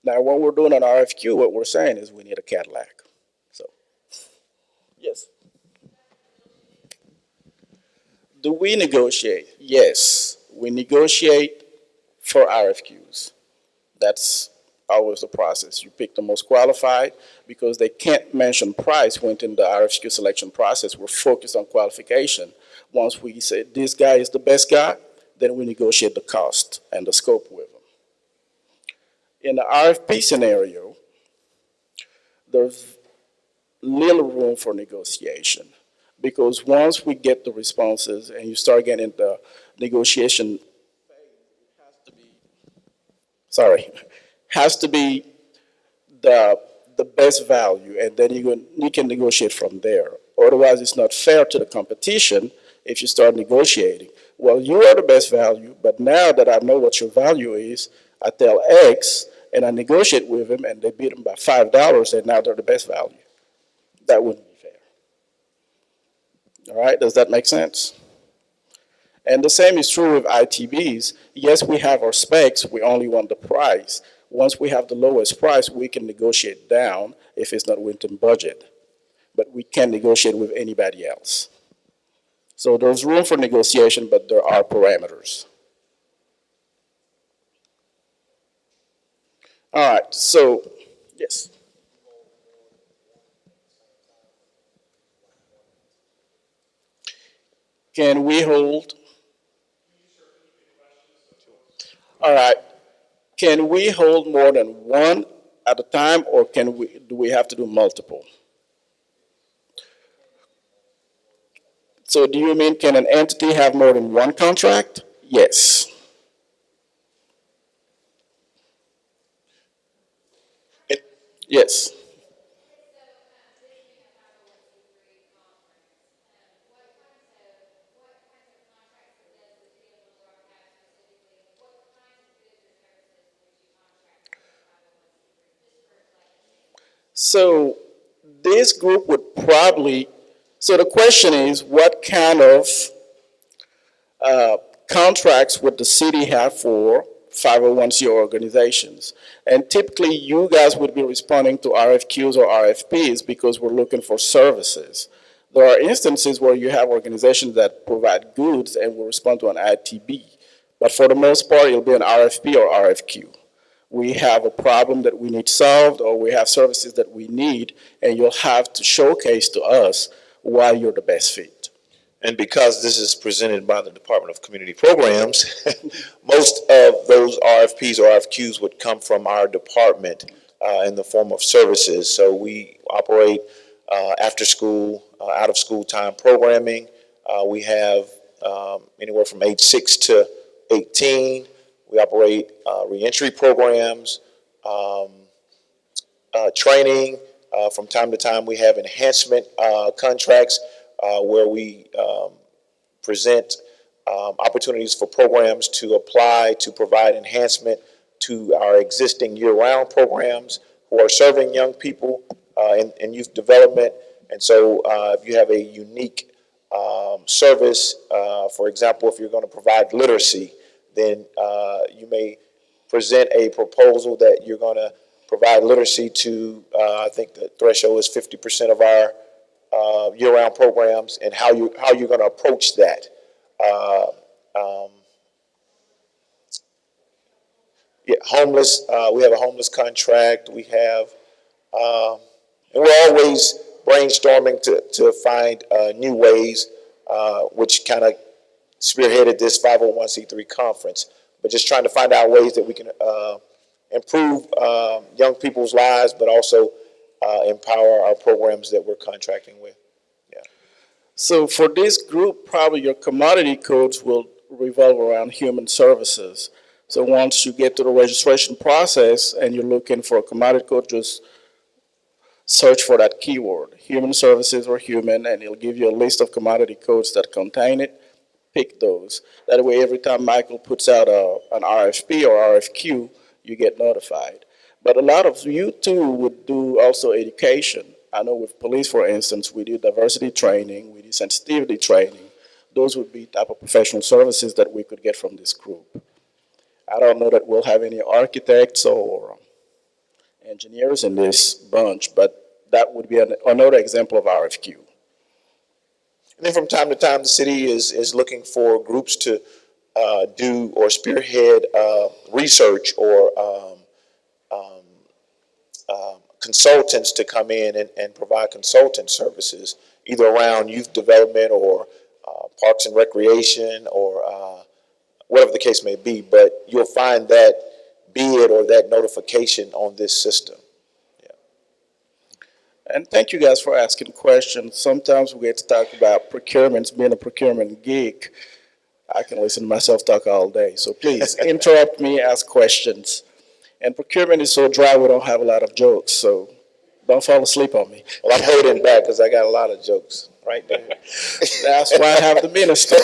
Now, when we're doing an RFQ, what we're saying is we need a Cadillac. So, yes. Do we negotiate? Yes, we negotiate for RFQs. That's always the process. You pick the most qualified because they can't mention price within the RFQ selection process. We're focused on qualification. Once we say this guy is the best guy, then we negotiate the cost and the scope with them. In the RFP scenario, there's little room for negotiation because once we get the responses and you start getting the negotiation, has to be the best value, and then you can negotiate from there. Otherwise, it's not fair to the competition if you start negotiating. Well, you are the best value, but now that I know what your value is, I tell X, and I negotiate with them, and they beat them by $5, and now they're the best value. That wouldn't be fair. All right, does that make sense? And the same is true with ITBs. Yes, we have our specs, we only want the price. Once we have the lowest price, we can negotiate down if it's not within budget. But we can't negotiate with anybody else. So there's room for negotiation, but there are parameters. All right, so, yes. Can we hold? All right. Can we hold more than one at a time, or do we have to do multiple? So do you mean can an entity have more than one contract? Yes. Yes. So this group would probably, so the question is, what kind of contracts would the city have for 501c organizations? And typically you guys would be responding to RFQs or RFPs because we're looking for services. There are instances where you have organizations that provide goods and will respond to an ITB. But for the most part, it'll be an RFP or RFQ. We have a problem that we need solved, or we have services that we need, and you'll have to showcase to us why you're the best fit. And because this is presented by the Department of Community Programs, most of those RFPs or RFQs would come from our department in the form of services. So we operate after school, out of school time programming. We have anywhere from age 6 to 18. We operate reentry programs, training. From time to time, we have enhancement contracts where we present opportunities for programs to apply to provide enhancement to our existing year-round programs who are serving young people in youth development. And so if you have a unique service, for example, if you're going to provide literacy, then you may present a proposal that you're going to provide literacy to, I think the threshold is 50% of our year-round programs, and how you're going to approach that. Homeless, we have a homeless contract. We have, and we're always brainstorming to find new ways, which kind of spearheaded this 501c3 conference, but just trying to find out ways that we can improve young people's lives, but also empower our programs that we're contracting with. So for this group, probably your commodity codes will revolve around human services. So once you get to the registration process and you're looking for a commodity code, just search for that keyword, human services or human, and it'll give you a list of commodity codes that contain it. Pick those. That way, every time Michael puts out an RFP or RFQ, you get notified. But a lot of you too would do also education. I know with police, for instance, we do diversity training, we do sensitivity training. Those would be type of professional services that we could get from this group. I don't know that we'll have any architects or engineers in this bunch, but that would be another example of RFQ. And then from time to time, the city is looking for groups to do or spearhead research or consultants to come in and provide consultant services, either around youth development or parks and recreation or whatever the case may be. But you'll find that bid or that notification on this system. And thank you guys for asking questions. Sometimes we get to talk about procurements. Being a procurement geek, I can listen to myself talk all day. So please interrupt me, ask questions. And procurement is so dry, we don't have a lot of jokes. So don't fall asleep on me. Well, I'm holding back because I got a lot of jokes right there. That's why I have the minister.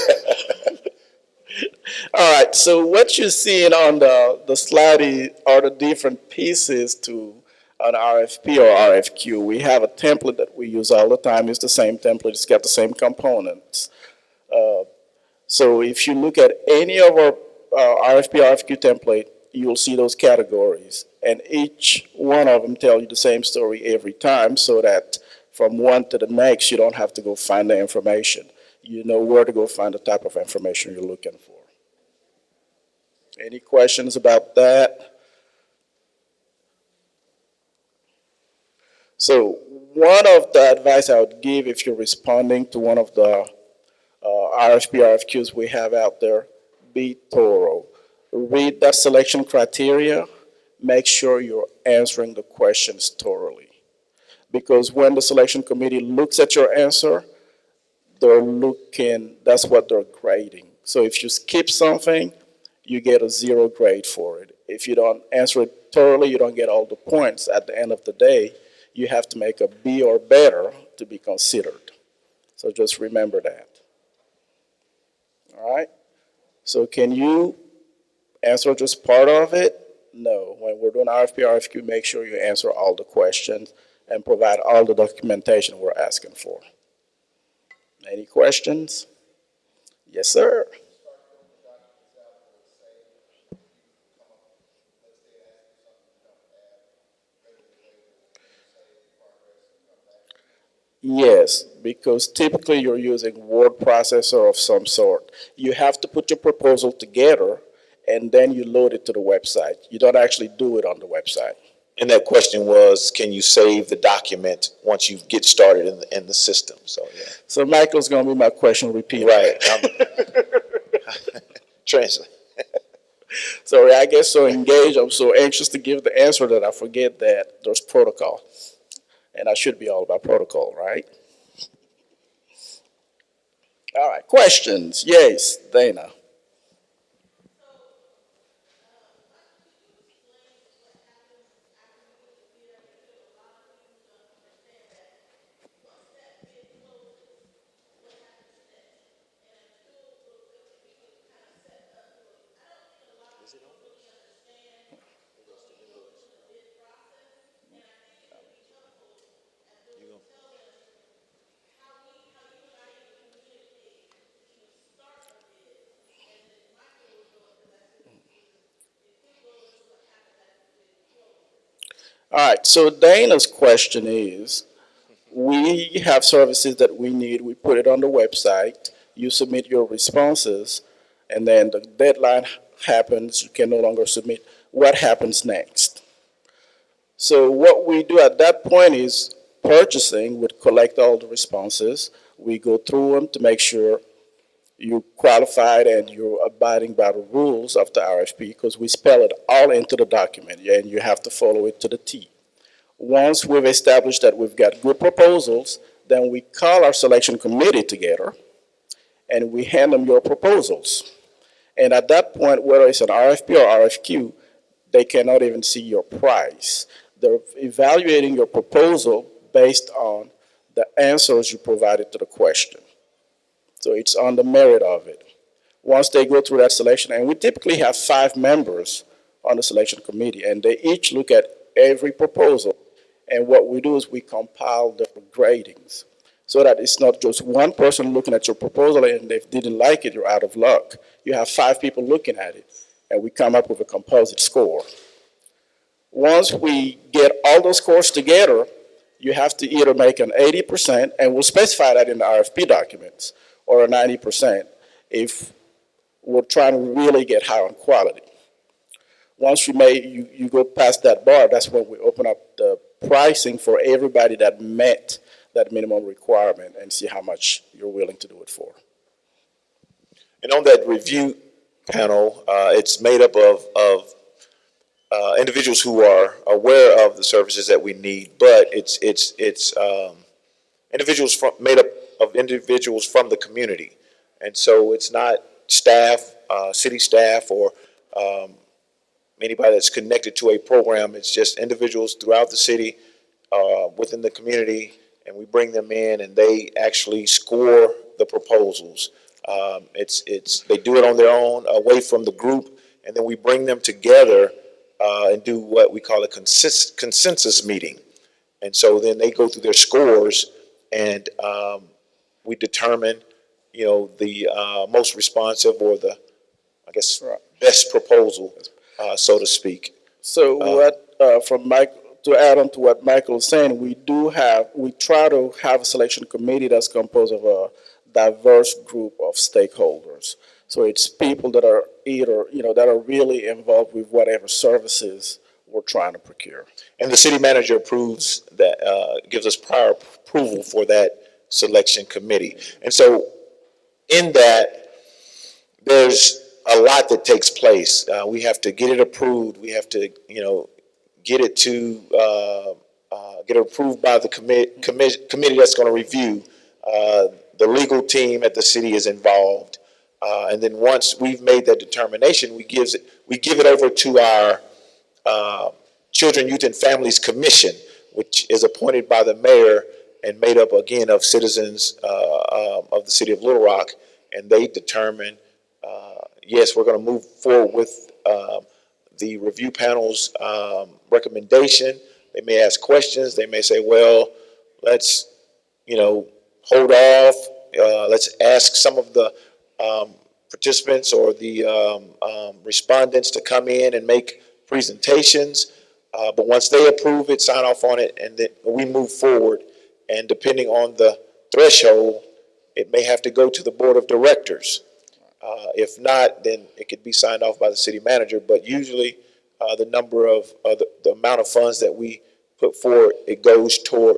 All right, so what you're seeing on the slide are the different pieces to an RFP or RFQ. We have a template that we use all the time. It's the same template. It's got the same components. So if you look at any of our RFP, RFQ template, you'll see those categories. And each one of them tell you the same story every time, so that from one to the next, you don't have to go find the information. You know where to go find the type of information you're looking for. Any questions about that? So one of the advice I would give if you're responding to one of the RFP, RFQs we have out there, be thorough. Read that selection criteria. Make sure you're answering the questions thoroughly. Because when the selection committee looks at your answer, that's what they're grading. So if you skip something, you get a 0 grade for it. If you don't answer it thoroughly, you don't get all the points. At the end of the day, you have to make a B or better to be considered. So just remember that. All right? So can you answer just part of it? No. When we're doing RFP, RFQ, make sure you answer all the questions and provide all the documentation we're asking for. Any questions? Yes, sir. Yes, because typically you're using word processor of some sort. You have to put your proposal together, and then you load it to the website. You don't actually do it on the website. And that question was, can you save the document once you get started in the system? So, yeah. So Michael's going to be my question repeater. Right. Translate. Sorry, I get so engaged, I'm so anxious to give the answer that I forget that there's protocol. And I should be all about protocol, right? All right, questions? Yes, Dana. All right, so Dana's question is, we have services that we need, we put it on the website, you submit your responses, and then the deadline happens, you can no longer submit. What happens next? So what we do at that point is purchasing would collect all the responses. We go through them to make sure you're qualified and you're abiding by the rules of the RFP, because we spell it all into the document, and you have to follow it to the T. Once we've established that we've got good proposals, then we call our selection committee together and we hand them your proposals. And at that point, whether it's an RFP or RFQ, they cannot even see your price. They're evaluating your proposal based on the answers you provided to the question. So it's on the merit of it. Once they go through that selection, and we typically have 5 members on the selection committee, and they each look at every proposal. And what we do is we compile the gradings so that it's not just one person looking at your proposal, and if they didn't like it, you're out of luck. You have 5 people looking at it, and we come up with a composite score. Once we get all those scores together, you have to either make an 80%, and we'll specify that in the RFP documents, or a 90% if we're trying to really get high on quality. Once you go past that bar, that's when we open up the pricing for everybody that met that minimum requirement and see how much you're willing to do it for. And on that review panel, it's made up of individuals who are aware of the services that we need, but it's individuals made up of individuals from the community. And so it's not staff, city staff, or anybody that's connected to a program. It's just individuals throughout the city, within the community, and we bring them in and they actually score the proposals. They do it on their own, away from the group, and then we bring them together and do what we call a consensus meeting. And so then they go through their scores, and we determine, the most responsive, or the, I guess, best proposal, so to speak. So to add on to what Michael is saying, we try to have a selection committee that's composed of a diverse group of stakeholders. So it's people that are that are really involved with whatever services we're trying to procure. And the city manager approves that, gives us prior approval for that selection committee. And so in that, there's a lot that takes place. We have to get it approved. We have to, get it approved by the committee that's going to review. The legal team at the city is involved. And then once we've made that determination, we give it over to our Children, Youth, and Families Commission, which is appointed by the mayor and made up, again, of citizens of the city of Little Rock. And they determine, yes, we're going to move forward with the review panel's recommendation. They may ask questions. They may say, well, let's, hold off. Let's ask some of the participants or the respondents to come in and make presentations. But once they approve it, sign off on it, and then we move forward. And depending on the threshold, it may have to go to the board of directors. If not, then it could be signed off by the city manager. But usually, the number of the amount of funds that we put forward, it goes toward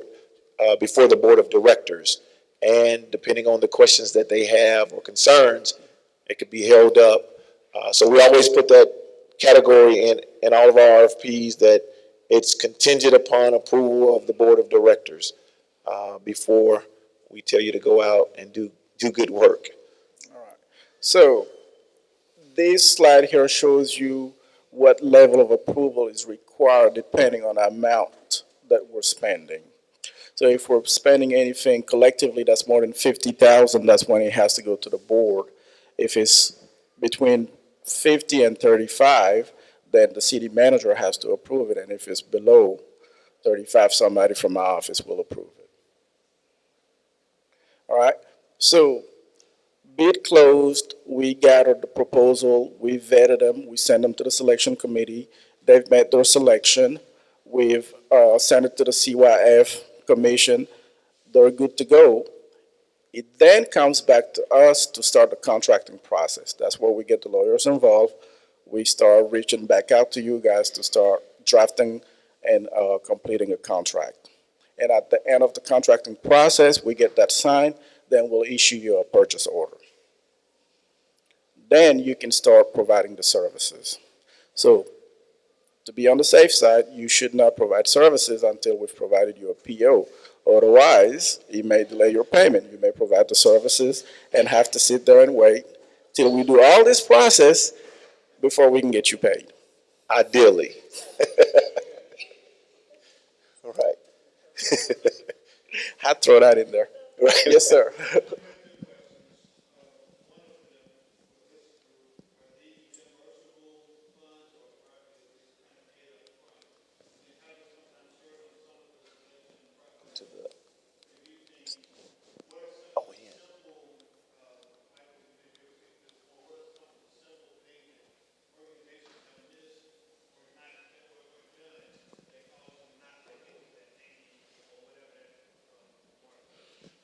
before the board of directors. And depending on the questions that they have or concerns, it could be held up. So we always put that category in all of our RFPs that it's contingent upon approval of the board of directors before we tell you to go out and do good work. So this slide here shows you what level of approval is required depending on the amount that we're spending. So if we're spending anything collectively that's more than 50,000, that's when it has to go to the board. If it's between 50 and 35, then the city manager has to approve it. And if it's below 35, somebody from my office will approve it. All right, so bid closed, we gathered the proposal, we vetted them, we sent them to the selection committee. They've made their selection. We've sent it to the CYF commission. They're good to go. It then comes back to us to start the contracting process. That's where we get the lawyers involved. We start reaching back out to you guys to start drafting and completing a contract. And at the end of the contracting process, we get that signed, then we'll issue you a purchase order. Then you can start providing the services. So to be on the safe side, you should not provide services until we've provided you a PO. Otherwise, it may delay your payment. You may provide the services and have to sit there and wait till we do all this process before we can get you paid. Ideally. All right. I'd throw that in there. Right. Yes, sir.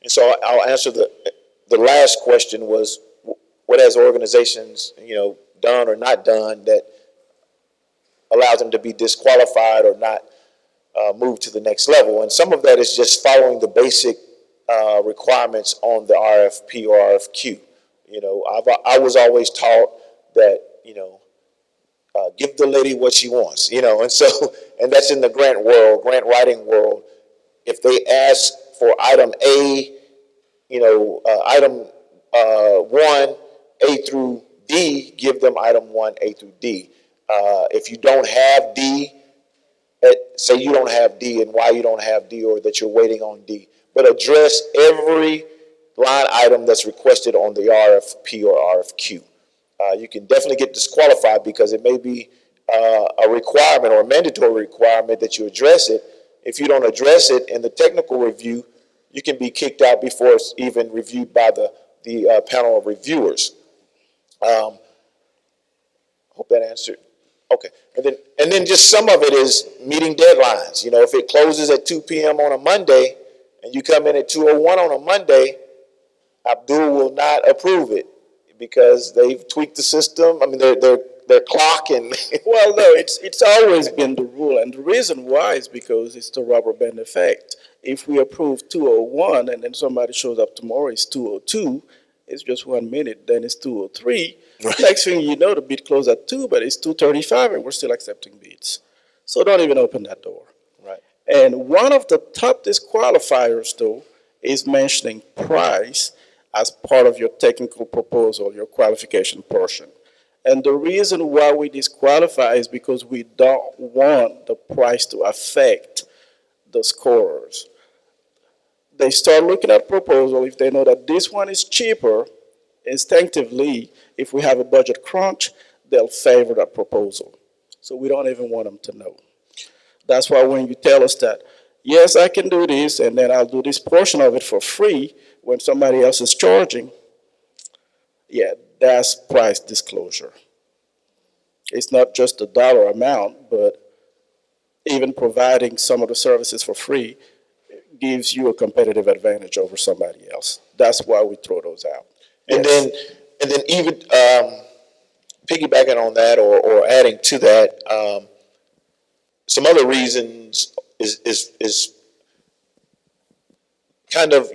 And so I'll answer the last question was, what has organizations, done or not done that allows them to be disqualified or not move to the next level? And some of that is just following the basic requirements on the RFP or RFQ. I was always taught that, give the lady what she wants, and so, and that's in the grant world, grant writing world. If they ask for item A, item 1, A through D, give them item 1, A through D. If you don't have D, say you don't have D and why you don't have D or that you're waiting on D, but address every line item that's requested on the RFP or RFQ. You can definitely get disqualified because it may be a requirement or a mandatory requirement that you address it. If you don't address it in the technical review, you can be kicked out before it's even reviewed by the panel of reviewers. Hope that answered. Okay, and then just some of it is meeting deadlines. If it closes at 2 p.m. on a Monday and you come in at 2:01 on a Monday, Abdul will not approve it because they've tweaked the system. I mean, their clock and well, no, it's always been the rule, and the reason why is because it's the rubber band effect. If we approve 2:01 and then somebody shows up tomorrow, it's 2:02. It's just 1 minute, then it's 2:03. Right. Next thing you know, the bid closed at 2, but it's 2:35 and we're still accepting bids. So don't even open that door. Right. And one of the top disqualifiers, though, is mentioning price as part of your technical proposal, your qualification portion. And the reason why we disqualify is because we don't want the price to affect the scorers. They start looking at proposal. If they know that this one is cheaper, instinctively, if we have a budget crunch, they'll favor that proposal. So we don't even want them to know. That's why when you tell us that, yes, I can do this, and then I'll do this portion of it for free when somebody else is charging, yeah, that's price disclosure. It's not just the dollar amount, but even providing some of the services for free gives you a competitive advantage over somebody else. That's why we throw those out. And yes. then and then even piggybacking on that or adding to that, some other reasons is kind of,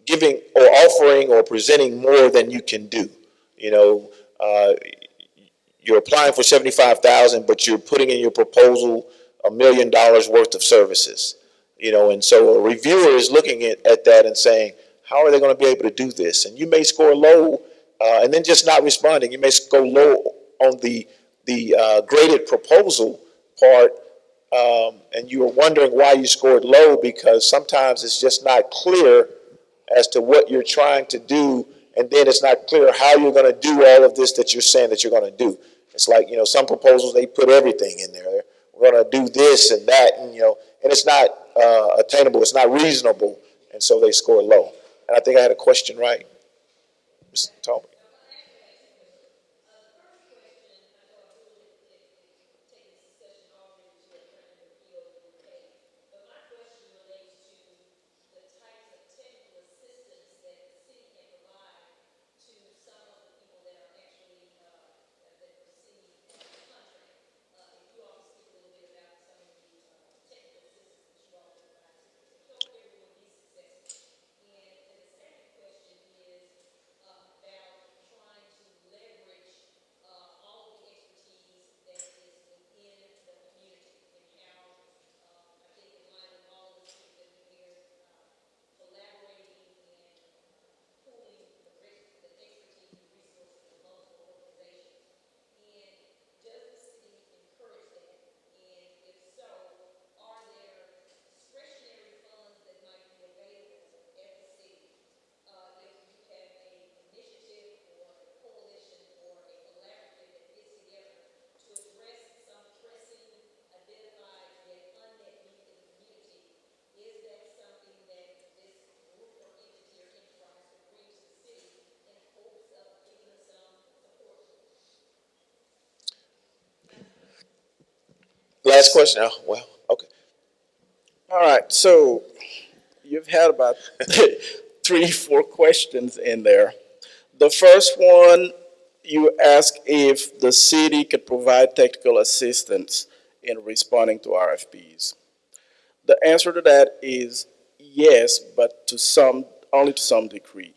giving or offering or presenting more than you can do. You're applying for 75,000, but you're putting in your proposal $1 million worth of services. And so a reviewer is looking at that and saying, how are they going to be able to do this? And you may score low, and then just not responding. You may score low on the graded proposal part, and you are wondering why you scored low, because sometimes it's just not clear as to what you're trying to do, and then it's not clear how you're going to do all of this that you're saying that you're going to do. It's like, some proposals, they put everything in there. We're going to do this and that, and it's not attainable, it's not reasonable, and so they score low. And I think I had a question, right, Mr. Talbot? Last question. Oh, well, okay. All right, so you've had about 3, 4 questions in there. The first one, you ask if the city could provide technical assistance in responding to RFPs. The answer to that is yes, but only to some degree.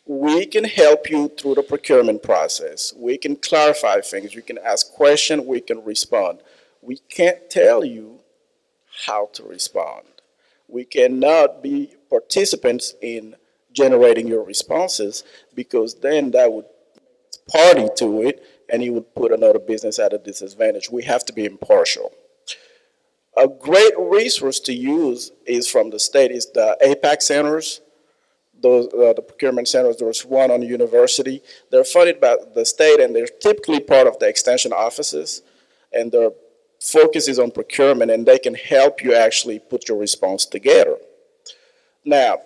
We can help you through the procurement process. We can clarify things. You can ask questions. We can respond. We can't tell you how to respond. We cannot be participants in generating your responses, because then that would party to it and you would put another business at a disadvantage. We have to be impartial. A great resource to use is from the state is the Apac Centers. The procurement centers, there's one on the university. They're funded by the state, and they're typically part of the extension offices, and their focus is on procurement, and they can help you actually put your response together. Now,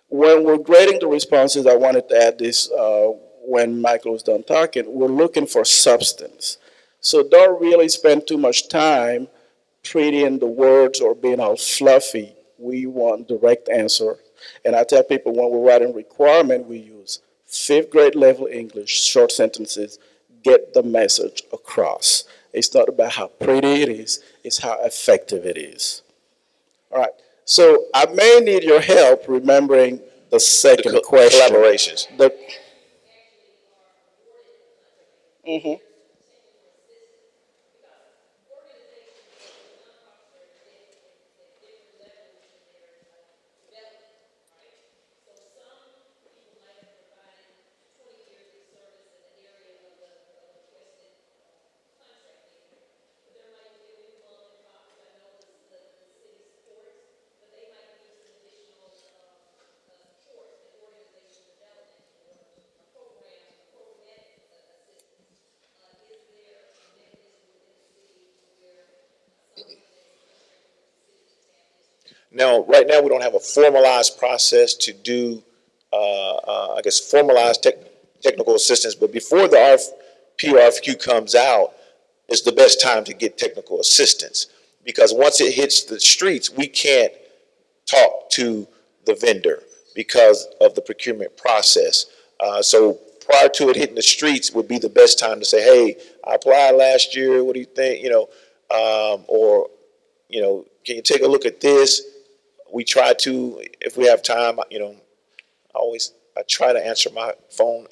when we're grading the responses, I wanted to add this when Michael was done talking, we're looking for substance. So don't really spend too much time prettying the words or being all fluffy. We want direct answer. And I tell people when we're writing requirement, we use 5th grade level English, short sentences, get the message across. It's not about how pretty it is, it's how effective it is. All right, so I may need your help remembering the second question. Collaborations. Mhm. Now, right now, we don't have a formalized process to do, formalized technical assistance. But before the RFQ comes out, is the best time to get technical assistance. Because once it hits the streets, we can't talk to the vendor. because of the procurement process. So prior to it hitting the streets would be the best time to say, hey, I applied last year, what do you think? Or, can you take a look at this? We try to, if we have time, I try to answer my phone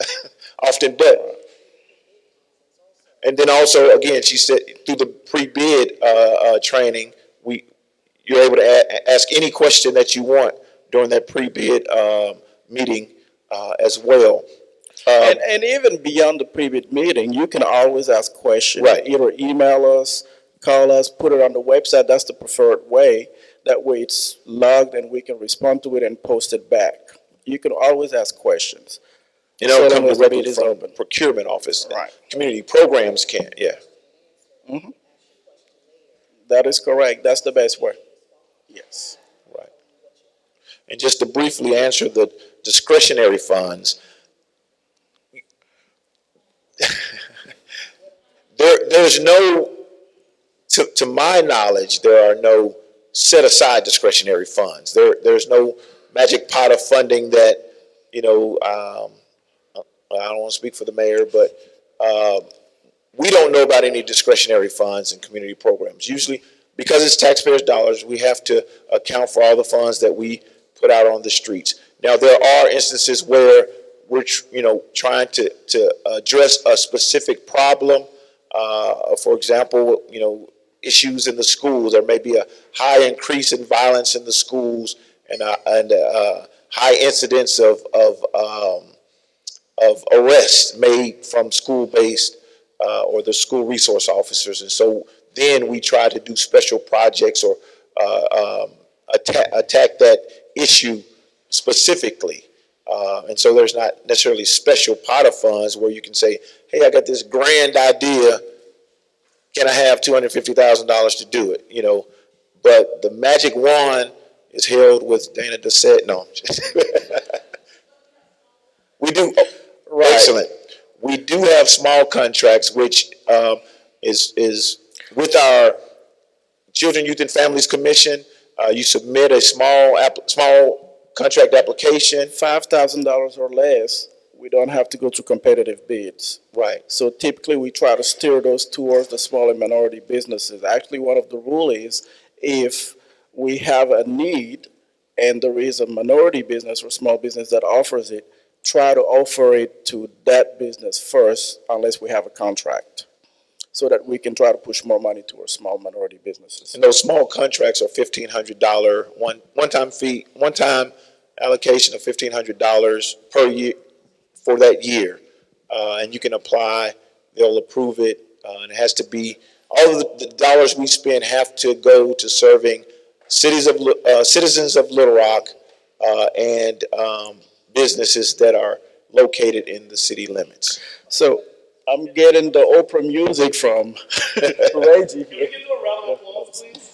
often, but, and then also, again, she said through the pre-bid training, you're able to ask any question that you want during that pre-bid meeting as well. And even beyond the pre-bid meeting, you can always ask questions. Right. Either email us, call us, put it on the website. That's the preferred way. That way it's logged and we can respond to it and post it back. You can always ask questions. And it'll So come long as the directly bid is from open. procurement office. Right. Community programs can't, yeah. Mhm. That is correct. That's the best way. Yes. Right. And just to briefly answer the discretionary funds, there's no, to my knowledge, there are no set aside discretionary funds. There's no magic pot of funding that, I don't want to speak for the mayor, but we don't know about any discretionary funds and community programs. Usually, because it's taxpayers' dollars, we have to account for all the funds that we put out on the streets. Now, there are instances where we're, trying to address a specific problem. For example, issues in the schools. There may be a high increase in violence in the schools and high incidence of arrests made from school-based or the school resource officers. And so then we try to do special projects or attack that issue specifically. And so there's not necessarily special pot of funds where you can say, hey, I got this grand idea. Can I have $250,000 to do it? But the magic wand is held with Dana Dissett. No. We do. Right. Excellent. We do have small contracts, which is with our Children, Youth, and Families Commission. You submit a small contract application. $5,000 or less, we don't have to go to competitive bids. Right. So typically we try to steer those towards the small and minority businesses. Actually, one of the rules is if we have a need and there is a minority business or small business that offers it, try to offer it to that business first unless we have a contract, so that we can try to push more money towards small minority businesses. And those small contracts are $1,500 one-time fee, one-time allocation of $1,500 per year for that year. And you can apply, they'll approve it, and it has to be, all of the dollars we spend have to go to serving citizens of Little Rock and businesses that are located in the city limits. So I'm getting the Oprah music from Reggie. Can we get to a round of applause, please?